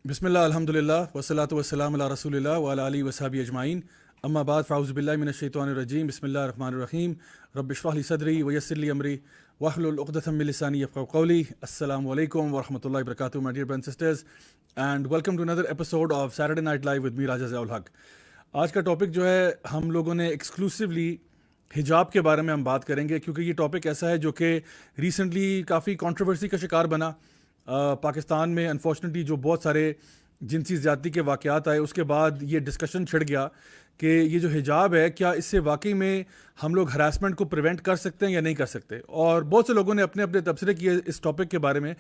بسم اللہ الحمد للہ والصلاۃ والسلام علی رسول اللہ وعلی آلہ وصحبہ اجمعین اما بعد فاعوذ باللہ من الشیطان الرجیم بسم اللہ الرحمن الرحیم رب اشرح لی صدری ویسر لی امری واحلل عقدۃ من لسانی یفقہوا قولی. السلام علیکم ورحمۃ اللہ وبرکاتہ my dear brothers and sisters and welcome to another episode of Saturday Night Live with me راجہ ضیاء الحق. آج کا ٹاپک جو ہے ہم لوگوں نے ایکسکلوسیولی حجاب کے بارے میں ہم بات کریں گے، کیونکہ یہ ٹاپک ایسا ہے جو کہ ریسنٹلی کافی کنٹروورسی کا شکار بنا. پاکستان میں انفارچونیٹلی جو بہت سارے جنسی زیادتی کے واقعات آئے، اس کے بعد یہ ڈسکشن چھڑ گیا کہ یہ جو حجاب ہے کیا اس سے واقعی میں ہم لوگ ہراسمنٹ کو پریونٹ کر سکتے ہیں یا نہیں کر سکتے. اور بہت سے لوگوں نے اپنے اپنے تبصرے کیے اس ٹاپک کے بارے میں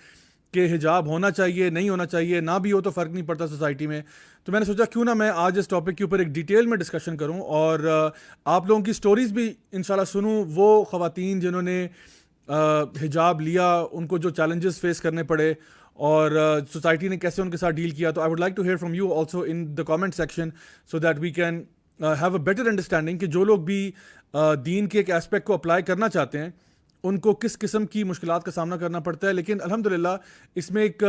کہ حجاب ہونا چاہیے نہیں ہونا چاہیے، نہ بھی ہو تو فرق نہیں پڑتا سوسائٹی میں. تو میں نے سوچا کیوں نہ میں آج اس ٹاپک کے اوپر ایک ڈیٹیل میں ڈسکشن کروں اور آپ لوگوں کی سٹوریز بھی انشاءاللہ سنوں، وہ خواتین جنہوں نے حجاب لیا ان کو جو چیلنجز فیس کرنے پڑے اور سوسائٹی نے کیسے ان کے ساتھ ڈیل کیا. تو I would like to hear from you also in the comment section so that we can have a better understanding کہ جو لوگ بھی دین کے ایک اسپیکٹ کو اپلائی کرنا چاہتے ہیں ان کو کس قسم کی مشکلات کا سامنا کرنا پڑتا ہے. لیکن الحمدللہ اس میں ایک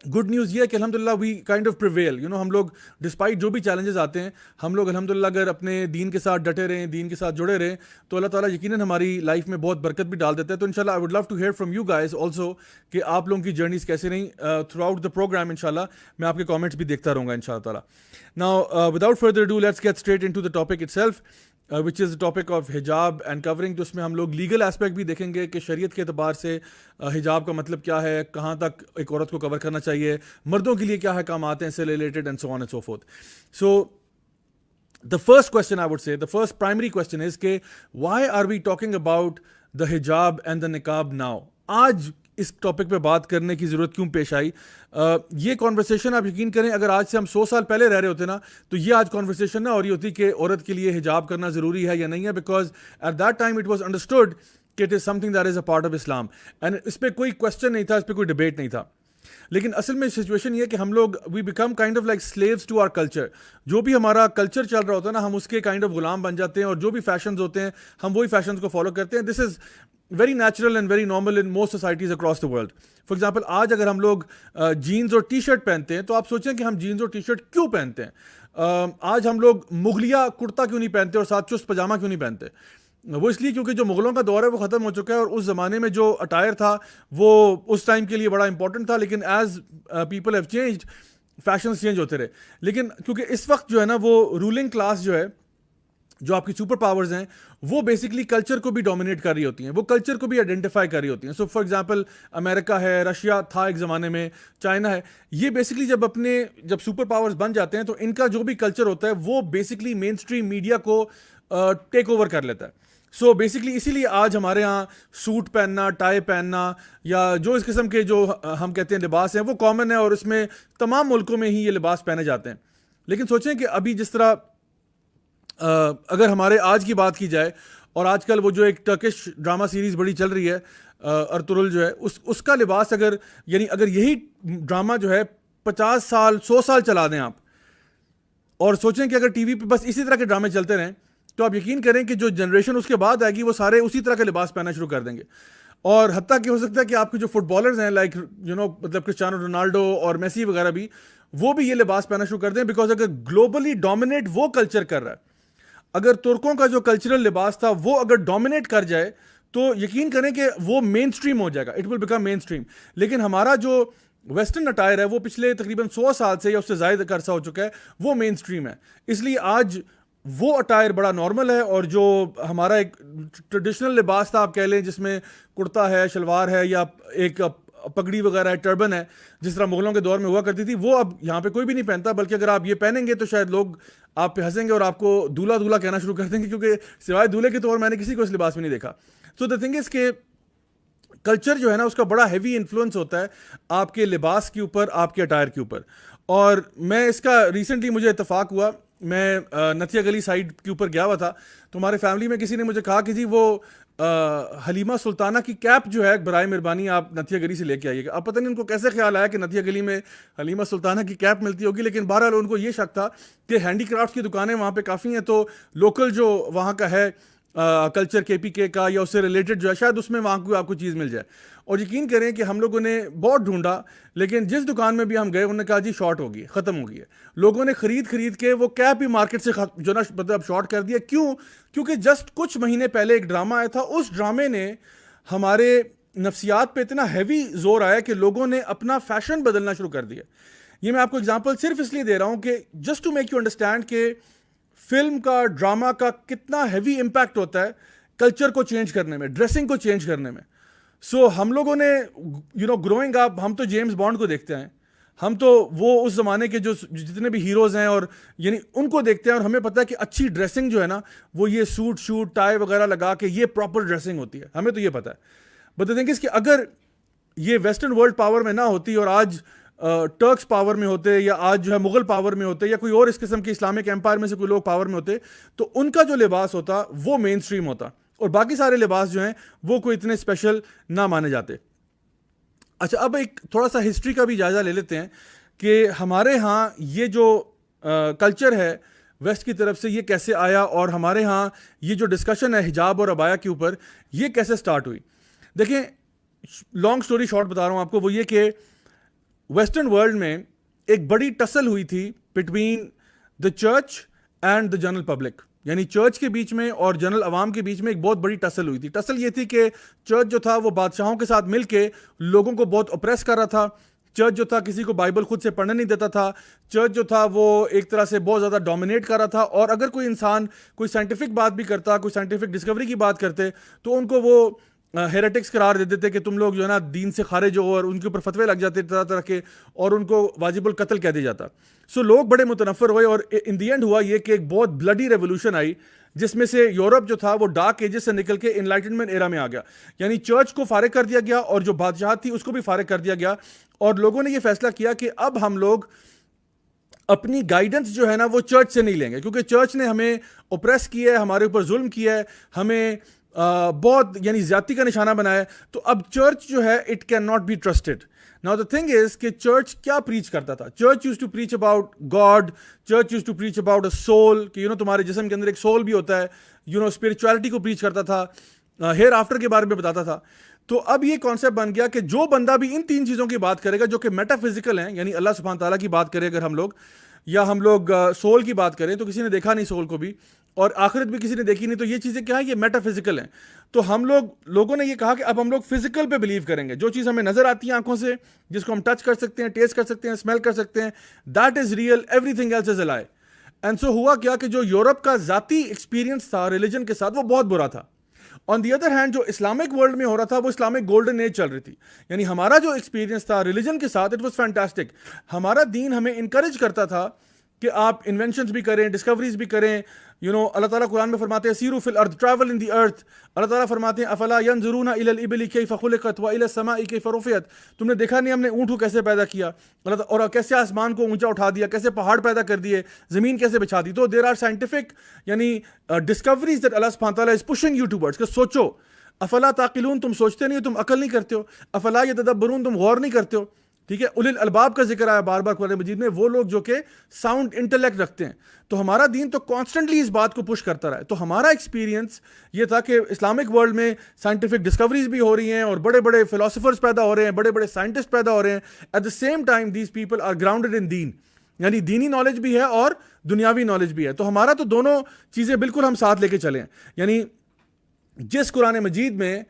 گڈ نیوز یہ ہے کہ الحمدللہ وی کائنڈ آف پریویل، ہم لوگ ڈسپائٹ جو بھی چیلنجز آتے ہیں ہم لوگ الحمدللہ اگر اپنے دین کے ساتھ ڈٹے رہیں، دین کے ساتھ جڑے رہیں تو اللہ تعالیٰ یقیناً ہماری لائف میں بہت برکت بھی ڈال دیتا ہے. تو انشاءاللہ I would love to hear from you guys also کہ آپ لوگوں کی جرنیز کیسے رہیں تھرو آؤٹ دا پروگرام. انشاءاللہ میں آپ کے کامنٹس بھی دیکھتا رہوں گا انشاءاللہ تعالیٰ. Now without further do let's get straight into the topic itself which is the topic of حجاب اینڈ کورنگ. تو اس میں ہم لوگ لیگل اسپیکٹ بھی دیکھیں گے کہ شریعت کے اعتبار سے حجاب کا مطلب کیا ہے، کہاں تک ایک عورت کو کور کرنا چاہیے، مردوں کے لیے کیا احکامات ہیں اس سے related and so on and so fourth. So the first question I would say, the first primary question is کہ why are we talking about the hijab and the niqab now؟ آج اس ٹاپک پہ بات کرنے کی ضرورت کیوں پیش آئی؟ یہ کانورسیشن آپ یقین کریں اگر آج سے ہم 100 سال پہلے رہ رہے ہوتے نا تو یہ آج کانورسیشن نہ ہو رہی ہوتی کہ عورت کے لیے حجاب کرنا ضروری ہے یا نہیں ہے، because at that time it was understood کہ it is something that is a part of Islam and اس پہ کوئی کوشچن نہیں تھا، اس پہ کوئی ڈبیٹ نہیں تھا. لیکن اصل میں سچویشن یہ کہ ہم لوگ we become kind of like slaves to our culture. جو بھی ہمارا کلچر چل رہا ہوتا ہے نا ہم اس کے کائنڈ آف غلام بن جاتے ہیں اور جو بھی فیشنز ہوتے ہیں ہم وہی فیشنز کو فالو کرتے ہیں. This is very natural and very normal in most societies across the world. For example آج اگر ہم لوگ جینز اور ٹی شرٹ پہنتے ہیں تو آپ سوچیں کہ ہم جینز اور ٹی شرٹ کیوں پہنتے ہیں. آج ہم لوگ مغلیہ کرتا کیوں نہیں پہنتے اور ساتھ چست پاجامہ کیوں نہیں پہنتے؟ وہ اس لیے کیونکہ جو مغلوں کا دور ہے وہ ختم ہو چکا ہے اور اس زمانے میں جو اٹائر تھا وہ اس ٹائم کے لیے بڑا امپورٹنٹ تھا. لیکن as people have changed fashions change ہوتے رہے. لیکن کیونکہ اس وقت جو ہے نا وہ رولنگ کلاس جو ہے، جو آپ کی سپر پاورز ہیں، وہ بیسکلی کلچر کو بھی ڈومینیٹ کر رہی ہوتی ہیں، وہ کلچر کو بھی آئیڈینٹیفائی کر رہی ہوتی ہیں. سو فار ایگزامپل امریکہ ہے، رشیا تھا ایک زمانے میں، چائنا ہے. یہ بیسکلی جب سپر پاورز بن جاتے ہیں تو ان کا جو بھی کلچر ہوتا ہے وہ بیسکلی مین اسٹریم میڈیا کو ٹیک اوور کر لیتا ہے. سو بیسکلی اسی لیے آج ہمارے ہاں سوٹ پہننا، ٹائی پہننا یا جو اس قسم کے جو ہم کہتے ہیں لباس ہیں وہ کامن ہے اور اس میں تمام ملکوں میں ہی یہ لباس پہنے جاتے ہیں. لیکن سوچیں کہ ابھی جس طرح اگر ہمارے آج کی بات کی جائے اور آج کل وہ جو ایک ٹرکش ڈرامہ سیریز بڑی چل رہی ہے ارطغرل جو ہے اس کا لباس اگر یہی ڈرامہ جو ہے 50 سال 100 سال چلا دیں آپ اور سوچیں کہ اگر ٹی وی پہ بس اسی طرح کے ڈرامے چلتے رہیں تو آپ یقین کریں کہ جو جنریشن اس کے بعد آئے گی وہ سارے اسی طرح کے لباس پہننا شروع کر دیں گے. اور حتیٰ کہ ہو سکتا ہے کہ آپ کے جو فٹ بالرز ہیں لائک مطلب کرسچیانو رونالڈو اور میسی وغیرہ بھی وہ بھی یہ لباس پہننا شروع کر دیں، بیکاز اگر گلوبلی ڈومینیٹ وہ کلچر کر رہا ہے، اگر ترکوں کا جو کلچرل لباس تھا وہ اگر ڈومینیٹ کر جائے تو یقین کریں کہ وہ مین اسٹریم ہو جائے گا، it will become mainstream. لیکن ہمارا جو ویسٹرن اٹائر ہے وہ پچھلے تقریباً 100 سال سے یا اس سے زائد عرصہ ہو چکا ہے، وہ مین اسٹریم ہے. اس لیے آج وہ اٹائر بڑا نارمل ہے اور جو ہمارا ایک ٹریڈیشنل لباس تھا آپ کہہ لیں جس میں کرتا ہے، شلوار ہے یا ایک پگڑی وغیرہ ہے، ٹربن ہے، جس طرح مغلوں کے دور میں ہوا کرتی تھی، وہ اب یہاں پہ کوئی بھی نہیں پہنتا. بلکہ اگر آپ یہ پہنیں گے تو شاید لوگ آپ پہ ہنسیں گے اور آپ کو دولہا دولہا کہنا شروع کر دیں گے، کیونکہ سوائے دولہے کے طور میں نے کسی کو اس لباس میں نہیں دیکھا. سو دا تھنگ از کہ کلچر جو ہے نا اس کا بڑا ہیوی انفلوئنس ہوتا ہے آپ کے لباس کے اوپر، آپ کے اٹائر کے اوپر. اور میں اس کا ریسنٹلی مجھے اتفاق ہوا، میں نتھیا گلی سائڈ کے اوپر گیا ہوا تھا تو ہمارے فیملی میں کسی نے مجھے کہا کہ جی وہ حلیمہ سلطانہ کی کیپ جو ہے برائے مہربانی آپ نتھیا گلی سے لے کے آئیے گا. اب پتہ نہیں ان کو کیسے خیال آیا کہ نتھیا گلی میں حلیمہ سلطانہ کی کیپ ملتی ہوگی، لیکن بہرحال ان کو یہ شک تھا کہ ہینڈی کرافٹ کی دکانیں وہاں پہ کافی ہیں تو لوکل جو وہاں کا ہے کلچر KPK کا یا اس سے ریلیٹڈ جو ہے شاید اس میں وہاں کوئی آپ کو چیز مل جائے. اور یقین کریں کہ ہم لوگوں نے بہت ڈھونڈا, لیکن جس دکان میں بھی ہم گئے انہوں نے کہا جی شارٹ ہو گئی ہے, ختم ہو گئی ہے. لوگوں نے خرید کے وہ کیپ بھی مارکیٹ سے جو نا مطلب شارٹ کر دیا. کیوں؟ کیونکہ جسٹ کچھ مہینے پہلے ایک ڈرامہ آیا تھا, اس ڈرامے نے ہمارے نفسیات پہ اتنا ہیوی زور آیا کہ لوگوں نے اپنا فیشن بدلنا شروع کر دیا. یہ میں آپ کو اگزامپل صرف اس لیے دے رہا ہوں کہ just to make you understand کہ فلم کا, ڈرامہ کا کتنا ہیوی امپیکٹ ہوتا ہے کلچر کو چینج کرنے میں, ڈریسنگ کو چینج کرنے میں. سو ہم لوگوں نے گروئنگ اپ, ہم تو جیمز بانڈ کو دیکھتے ہیں, ہم تو وہ اس زمانے کے جو جتنے بھی ہیروز ہیں اور یعنی ان کو دیکھتے ہیں, اور ہمیں پتہ ہے کہ اچھی ڈریسنگ جو ہے نا وہ یہ سوٹ شوٹ ٹائی وغیرہ لگا کے یہ پراپر ڈریسنگ ہوتی ہے, ہمیں تو یہ پتہ ہے. بٹ دی تھنگ از کہ اگر یہ ویسٹرن ورلڈ پاور میں نہ ہوتی اور آج ٹرکس پاور میں ہوتے یا آج جو ہے مغل پاور میں ہوتے یا کوئی اور اس قسم کے اسلامک امپائر میں سے کوئی لوگ پاور میں ہوتے, تو ان کا جو لباس ہوتا وہ مین اسٹریم ہوتا اور باقی سارے لباس جو ہیں وہ کوئی اتنے اسپیشل نہ مانے جاتے. اچھا, اب ایک تھوڑا سا ہسٹری کا بھی جائزہ لے لیتے ہیں کہ ہمارے ہاں یہ جو کلچر ہے ویسٹ کی طرف سے یہ کیسے آیا, اور ہمارے ہاں یہ جو ڈسکشن ہے حجاب اور عبایا کے اوپر یہ کیسے سٹارٹ ہوئی. دیکھیں, لانگ سٹوری شارٹ بتا رہا ہوں آپ کو, وہ یہ کہ ویسٹرن ورلڈ میں ایک بڑی ٹسل ہوئی تھی between the church and the general public, یعنی چرچ کے بیچ میں اور جنرل عوام کے بیچ میں ایک بہت بڑی ٹسل ہوئی تھی. ٹسل یہ تھی کہ چرچ جو تھا وہ بادشاہوں کے ساتھ مل کے لوگوں کو بہت اپریس کر رہا تھا. چرچ جو تھا کسی کو بائبل خود سے پڑھنے نہیں دیتا تھا. چرچ جو تھا وہ ایک طرح سے بہت زیادہ ڈومینیٹ کر رہا تھا, اور اگر کوئی انسان کوئی سائنٹیفک بات بھی کرتا, کوئی سائنٹیفک ڈسکوری کی بات کرتے, تو ان کو وہ ہیریٹکس قرار دے دیتے کہ تم لوگ جو ہے نا دین سے خارج ہو, اور ان کے اوپر فتوے لگ جاتے طرح طرح کے, اور ان کو واجب القتل کہہ دیا جاتا. سو لوگ بڑے متنفر ہوئے, اور ان دی اینڈ ہوا یہ کہ ایک بہت بلڈی ریولوشن آئی, جس میں سے یورپ جو تھا وہ ڈارک ایجز سے نکل کے انلائٹنمنٹ ایرا میں آ گیا. یعنی چرچ کو فارغ کر دیا گیا, اور جو بادشاہت تھی اس کو بھی فارغ کر دیا گیا, اور لوگوں نے یہ فیصلہ کیا کہ اب ہم لوگ اپنی گائیڈنس جو ہے نا وہ چرچ سے نہیں لیں گے, کیونکہ چرچ نے ہمیں اوپریس کیا ہے, ہمارے اوپر ظلم کیا ہے, ہمیں بہت یعنی زیادتی کا نشانہ بنایا ہے. تو اب چرچ جو ہے it can not be trusted. Now the thing is کہ چرچ کیا پریچ کرتا تھا. Church use to preach about God, church use to preach about a soul, کہ تمہارے جسم کے اندر ایک سول بھی ہوتا ہے, اسپرچویلٹی کو پریچ کرتا تھا, ہیئر آفٹر کے بارے میں بتاتا تھا. تو اب یہ کانسیپٹ بن گیا کہ جو بندہ بھی ان تین چیزوں کی بات کرے گا جو کہ میٹا فزیکل ہیں, یعنی اللہ سبحانہ تعالیٰ کی بات کرے اگر ہم لوگ, یا ہم لوگ سول کی بات کریں تو کسی نے دیکھا نہیں سول کو بھی, اور آخرت بھی کسی نے دیکھی نہیں, تو یہ چیزیں کیا ہیں, یہ میٹا فزیکل ہیں. تو ہم لوگوں نے یہ کہا کہ اب ہم لوگ فزیکل پہ بلیو کریں گے, جو چیز ہمیں نظر آتی ہے آنکھوں سے, جس کو ہم ٹچ کر سکتے ہیں, ٹیسٹ کر سکتے ہیں, اسمیل کر سکتے ہیں, that is real, everything else is a lie. And سو ہوا کیا کہ جو یورپ کا ذاتی ایکسپیرینس تھا ریلیجن کے ساتھ وہ بہت برا تھا. آن دی ادر ہینڈ جو اسلامک ورلڈ میں ہو رہا تھا وہ اسلامک گولڈن ایج چل رہی تھی. یعنی ہمارا جو ایکسپیرینس تھا ریلیجن کے ساتھ اٹ واز فینٹاسٹک. ہمارا دین ہمیں انکریج کرتا تھا کہ آپ انوینشنز بھی کریں, ڈسکوریز بھی کریں. اللہ تعالیٰ قرآن میں فرماتے ہیں سیرو فی الارض, ٹریول ان دی ارتھ. اللہ تعالیٰ فرماتے ہیں افلا ینظرون الی الابل کیف خلقت والی السماء کیف رفعت. تم نے دیکھا نہیں ہم نے اونٹ کو کیسے پیدا کیا, اور کیسے آسمان کو اونچا اٹھا دیا, کیسے پہاڑ پیدا کر دیے, زمین کیسے بچھا دی. تو دیر آر سائنٹیفک یعنی ڈسکوریز دیٹ اللہ سبحانہ تعالیٰ از پشنگ یو ٹوورڈز کہ سوچو. افلا تعقلون, تم سوچتے نہیں ہو, تم عقل نہیں کرتے ہو. افلا یتدبرون, تم غور نہیں کرتے ہو. ٹھیک ہے, اولی الالباب کا ذکر آیا بار بار قرآن مجید میں, وہ لوگ جو کہ ساؤنڈ انٹلیکٹ رکھتے ہیں. تو ہمارا دین تو کانسٹنٹلی اس بات کو پش کرتا رہا ہے. تو ہمارا ایکسپیرینس یہ تھا کہ اسلامک ورلڈ میں سائنٹیفک ڈسکوریز بھی ہو رہی ہیں, اور بڑے بڑے فلاسفرز پیدا ہو رہے ہیں, بڑے بڑے سائنٹسٹ پیدا ہو رہے ہیں. At the same time these people are grounded in دین, یعنی دینی نالج بھی ہے اور دنیاوی نالج بھی ہے. تو ہمارا تو دونوں چیزیں بالکل ہم ساتھ لے کے چلیں. یعنی جس قرآن مجید میں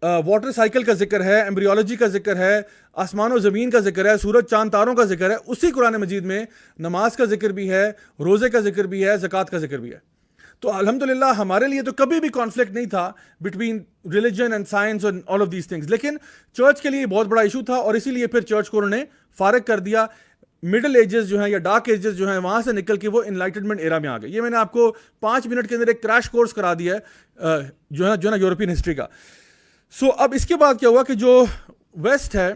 واٹر سائیکل کا ذکر ہے, ایمبریولوجی کا ذکر ہے, آسمان و زمین کا ذکر ہے, سورج چاند تاروں کا ذکر ہے, اسی قرآن مجید میں نماز کا ذکر بھی ہے, روزے کا ذکر بھی ہے, زکوٰۃ کا ذکر بھی ہے. تو الحمدللہ ہمارے لیے تو کبھی بھی کانفلکٹ نہیں تھا between religion and science and all of these things. لیکن چرچ کے لیے بہت بڑا ایشو تھا, اور اسی لیے پھر چرچ کو انہوں نے فارغ کر دیا. مڈل ایجز جو ہیں یا ڈارک ایجز جو ہیں وہاں سے نکل کے وہ انلائٹنمنٹ ایرا میں آ گئے. یہ میں نے آپ کو 5 منٹ کے اندر ایک کریش کورس کرا دیا ہے جو ہے نا یورپین ہسٹری کا. سو اب اس کے بعد کیا ہوا کہ جو ویسٹ ہے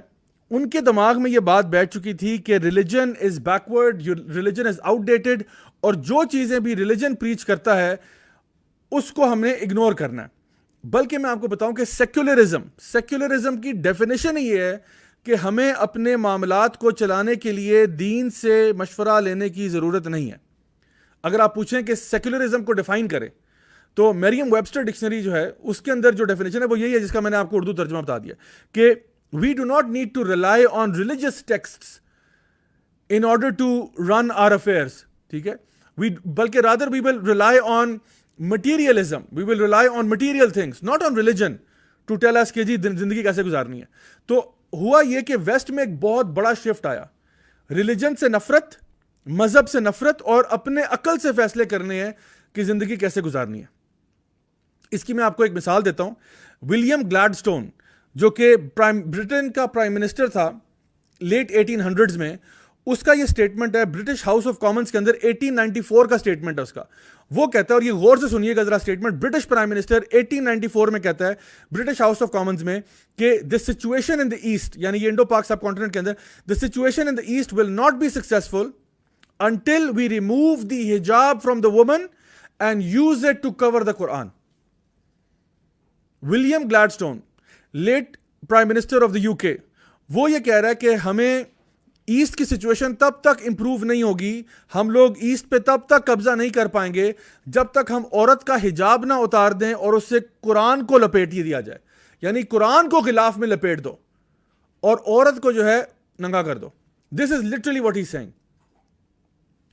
ان کے دماغ میں یہ بات بیٹھ چکی تھی کہ religion is backward, religion is out dated, اور جو چیزیں بھی ریلیجن پریچ کرتا ہے اس کو ہم نے اگنور کرنا ہے. بلکہ میں آپ کو بتاؤں کہ سیکولرزم کی ڈیفینیشن یہ ہے کہ ہمیں اپنے معاملات کو چلانے کے لیے دین سے مشورہ لینے کی ضرورت نہیں ہے. اگر آپ پوچھیں کہ سیکولرزم کو ڈیفائن کریں تو مریم ویبسٹر ڈکشنری جو ہے اس کے اندر جو ڈیفینیشن ہے وہ یہی ہے جس کا میں نے آپ کو اردو ترجمہ بتا دیا کہ we do not need to rely on religious texts in order to run our affairs, ٹھیک ہے, بلکہ rather we will rely on materialism, we will rely on material things, not on religion to tell us کہ جی زندگی کیسے گزارنی ہے. تو ہوا یہ کہ ویسٹ میں ایک بہت بڑا شفٹ آیا, ریلیجن سے نفرت, مذہب سے نفرت, اور اپنے عقل سے فیصلے کرنے ہیں کہ زندگی کیسے گزارنی ہے. اس کی میں آپ کو ایک مثال دیتا ہوں. ولیم گلیڈسٹون جو کہ برٹن کا پرائم منسٹر تھا لیٹ 1800s میں, اس کا یہ سٹیٹمنٹ ہے برٹش ہاؤس آف کامنز کے اندر 1894 کا سٹیٹمنٹ ہے اس کا. وہ کہتا ہے, اور یہ غور سے سنیے گا ذرا سٹیٹمنٹ, برٹش پرائم منسٹر 1894 میں کہتا ہے برٹش ہاؤس آف کامنز میں کہ the situation in the east, یعنی یہ انڈو پاک سب کانٹیننٹ کے اندر, the situation in the east will not be successful until we remove the hijab from the woman and use it to cover the Quran. William Gladstone, late prime minister of the UK, وہ یہ کہہ رہا ہے کہ ہمیں asset کی situation تب تک امپروو نہیں ہوگی, ہم لوگ ایسٹ پہ تب تک قبضہ نہیں کر پائیں گے جب تک ہم عورت کا حجاب نہ اتار دیں اور اس سے قرآن کو لپیٹ ہی دیا جائے. یعنی قرآن کو غلاف میں لپیٹ دو اور عورت کو جو ہے ننگا کر دو. This is literally what he saying.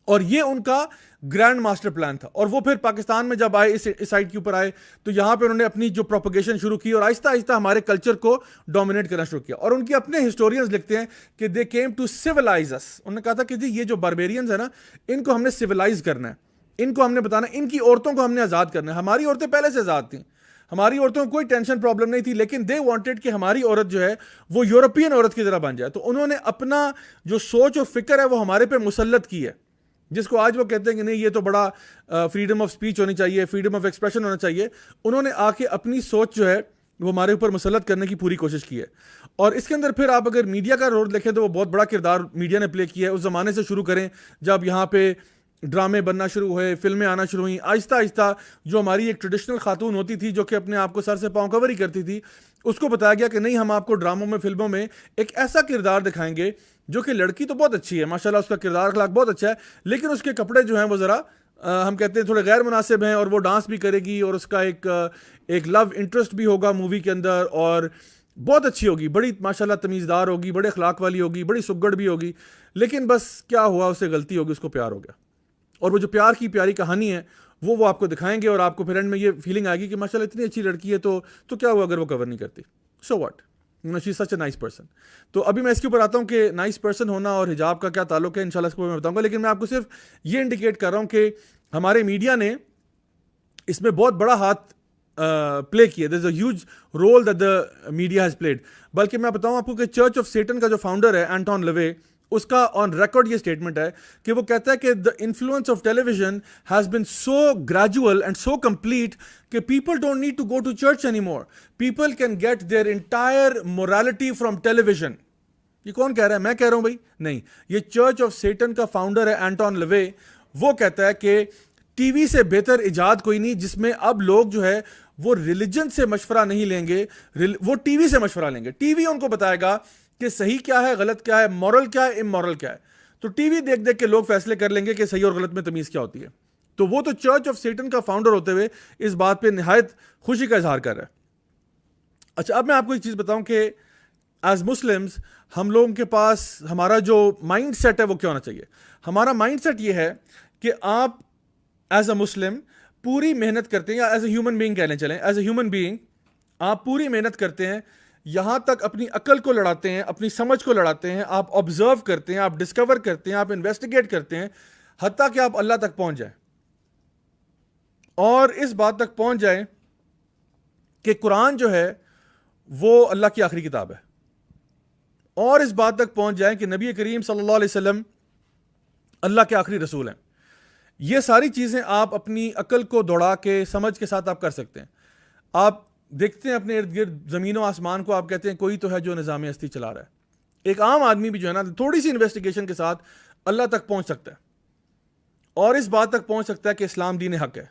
اور یہ ان کا گرینڈ ماسٹر پلان تھا. اور وہ پھر پاکستان میں جب آئے, اس سائٹ کے اوپر آئے, تو یہاں پہ انہوں نے اپنی جو پروپیگیشن شروع کی اور آہستہ آہستہ ہمارے کلچر کو ڈومینیٹ کرنا شروع کیا. اور ان کے اپنے ہسٹورینز لکھتے ہیں کہ دے کیم ٹو سیولائز اس. انہوں نے کہا تھا کہ جی یہ جو باربیرینز ہیں نا, ان کو ہم نے سیولائز کرنا ہے, ان کو ہم نے بتانا, ان کی عورتوں کو ہم نے آزاد کرنا ہے. ہماری عورتیں پہلے سے آزاد تھیں, ہماری عورتوں کو کوئی ٹینشن پرابلم نہیں تھی, لیکن دے وانٹیڈ کہ ہماری عورت جو ہے وہ یورپین عورت کی طرح بن جائے. تو انہوں نے اپنا جو سوچ اور فکر ہے وہ ہمارے پہ مسلط کی ہے, جس کو آج وہ کہتے ہیں کہ نہیں یہ تو بڑا فریڈم آف سپیچ ہونی چاہیے, فریڈم آف ایکسپریشن ہونا چاہیے. انہوں نے آ کے اپنی سوچ جو ہے وہ ہمارے اوپر مسلط کرنے کی پوری کوشش کی ہے. اور اس کے اندر پھر آپ اگر میڈیا کا رول دیکھیں تو وہ بہت بڑا کردار میڈیا نے پلے کیا ہے. اس زمانے سے شروع کریں جب یہاں پہ ڈرامے بننا شروع ہوئے, فلمیں آنا شروع ہوئیں, آہستہ آہستہ جو ہماری ایک ٹریڈیشنل خاتون ہوتی تھی جو کہ اپنے آپ کو سر سے پاؤں کور ہی کرتی تھی, اس کو بتایا گیا کہ نہیں ہم آپ کو ڈراموں میں, فلموں میں ایک ایسا کردار دکھائیں گے جو کہ لڑکی تو بہت اچھی ہے, ماشاءاللہ اس کا کردار اخلاق بہت اچھا ہے, لیکن اس کے کپڑے جو ہیں وہ ذرا ہم کہتے ہیں تھوڑے غیر مناسب ہیں, اور وہ ڈانس بھی کرے گی اور اس کا ایک لو انٹرسٹ بھی ہوگا مووی کے اندر, اور بہت اچھی ہوگی, بڑی ماشاءاللہ تمیزدار ہوگی, بڑے اخلاق والی ہوگی, بڑی سگڑ بھی ہوگی, لیکن بس کیا ہوا, اسے غلطی ہوگی, اس کو پیار ہو گیا. اور وہ جو پیار کی پیاری کہانی ہے وہ آپ کو دکھائیں گے, اور آپ کو پھر اینڈ میں یہ فیلنگ آئے گی کہ ماشاءاللہ اتنی اچھی لڑکی ہے تو کیا ہوا اگر وہ کور نہیں کرتی, so what, she is such a nice person. تو ابھی میں اس کے اوپر آتا ہوں کہ نائس پرسن ہونا اور حجاب کا کیا تعلق ہے, انشاءاللہ اس کو میں بتاؤں گا. لیکن میں آپ کو صرف یہ انڈیکیٹ کر رہا ہوں کہ ہمارے میڈیا نے اس میں بہت بڑا ہاتھ پلے کیا. There is a huge role that the media has played. بلکہ میں بتاؤں آپ کو کہ چرچ آف سیٹن کا جو فاؤنڈر ہے اینٹون لیوے, اس کا آن ریکارڈ یہ اسٹیٹمنٹ ہے کہ وہ کہتا ہے کہ the influence of television has been so gradual and so complete کہ people don't need to go to church any more, people can get their entire morality from television. یہ کون کہہ رہا ہے, میں کہہ رہا ہوں بھائی, نہیں, یہ چرچ آف سیٹن کا فاؤنڈر ہے اینٹون لیوے. وہ کہتا ہے کہ ٹی وی سے بہتر ایجاد کوئی نہیں جس میں اب لوگ جو ہے وہ ریلیجن سے مشورہ نہیں لیں گے, وہ ٹی وی سے مشورہ لیں گے. ٹی وی ان کو بتائے گا کہ صحیح کیا ہے, غلط کیا ہے, مورل کیا ہے, امورل کیا ہے. تو ٹی وی دیکھ دیکھ کے لوگ فیصلے کر لیں گے کہ صحیح اور غلط میں تمیز کیا ہوتی ہے. تو وہ تو چرچ آف سیٹن کا فاؤنڈر ہوتے ہوئے اس بات پہ نہایت خوشی کا اظہار کر رہا ہے. اچھا, اب میں آپ کو ایک چیز بتاؤں کہ ایز مسلمز ہم لوگوں کے پاس ہمارا جو مائنڈ سیٹ ہے وہ کیا ہونا چاہیے. ہمارا مائنڈ سیٹ یہ ہے کہ آپ ایز اے مسلم پوری محنت کرتے ہیں, یا ایز اے ہیومن بینگ کہنے چلیں, ایز اے ہیومن بینگ آپ پوری محنت کرتے ہیں, یہاں تک اپنی عقل کو لڑاتے ہیں, اپنی سمجھ کو لڑاتے ہیں, آپ آبزرو کرتے ہیں, آپ ڈسکور کرتے ہیں, آپ انویسٹیگیٹ کرتے ہیں, حتیٰ کہ آپ اللہ تک پہنچ جائیں, اور اس بات تک پہنچ جائیں کہ قرآن جو ہے وہ اللہ کی آخری کتاب ہے, اور اس بات تک پہنچ جائیں کہ نبی کریم صلی اللہ علیہ وسلم اللہ کے آخری رسول ہیں. یہ ساری چیزیں آپ اپنی عقل کو دوڑا کے سمجھ کے ساتھ آپ کر سکتے ہیں. آپ دیکھتے ہیں اپنے ارد گرد زمین و آسمان کو, آپ کہتے ہیں کوئی تو ہے جو نظام ہستی چلا رہا ہے. ایک عام آدمی بھی جو ہے نا تھوڑی سی انویسٹیگیشن کے ساتھ اللہ تک پہنچ سکتا ہے, اور اس بات تک پہنچ سکتا ہے کہ اسلام دین حق ہے,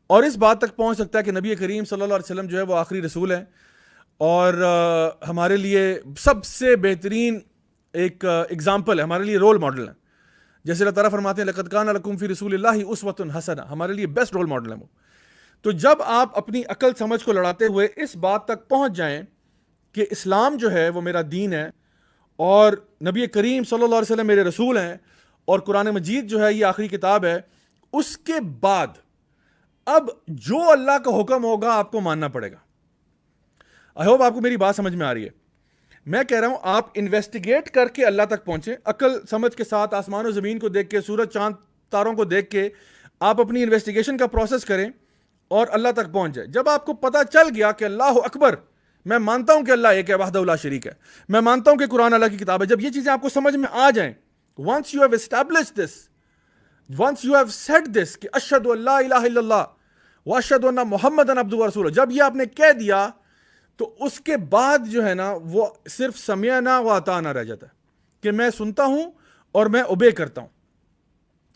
اور اس بات تک پہنچ سکتا ہے کہ نبی کریم صلی اللہ علیہ وسلم جو ہے وہ آخری رسول ہیں, اور ہمارے لیے سب سے بہترین ایک ایگزامپل ہے, ہمارے لیے رول ماڈل ہے. جیسے اللہ تعالیٰ فرماتے ہیں لقد کان لکم فی رسول اللہ اسوۃ حسنہ, ہمارے لیے بیسٹ رول ماڈل ہے وہ. تو جب آپ اپنی عقل سمجھ کو لڑاتے ہوئے اس بات تک پہنچ جائیں کہ اسلام جو ہے وہ میرا دین ہے اور نبی کریم صلی اللہ علیہ وسلم میرے رسول ہیں اور قرآن مجید جو ہے یہ آخری کتاب ہے، اس کے بعد اب جو اللہ کا حکم ہوگا آپ کو ماننا پڑے گا. آئی ہوپ آپ کو میری بات سمجھ میں آ رہی ہے. میں کہہ رہا ہوں آپ انویسٹیگیٹ کر کے اللہ تک پہنچیں، عقل سمجھ کے ساتھ آسمان و زمین کو دیکھ کے، سورج چاند تاروں کو دیکھ کے آپ اپنی انویسٹیگیشن کا پروسیس کریں اور اللہ تک پہنچ جائے. جب آپ کو پتہ چل گیا کہ اللہ اکبر، میں مانتا ہوں کہ اللہ ایک ہے، وحدہ لا شریک ہے، میں مانتا ہوں کہ قرآن اللہ کی کتاب ہے، جب یہ چیزیں آپ کو سمجھ میں آ جائیں، once you have established this, once you have said this کہ اشہد ان لا الہ الا اللہ واشہد ان محمدًا عبدہ ورسولہ، جب یہ آپ نے کہہ دیا تو اس کے بعد جو ہے نا وہ صرف سمعنا و اطعنا رہ جاتا ہے کہ میں سنتا ہوں اور میں اوبے کرتا ہوں.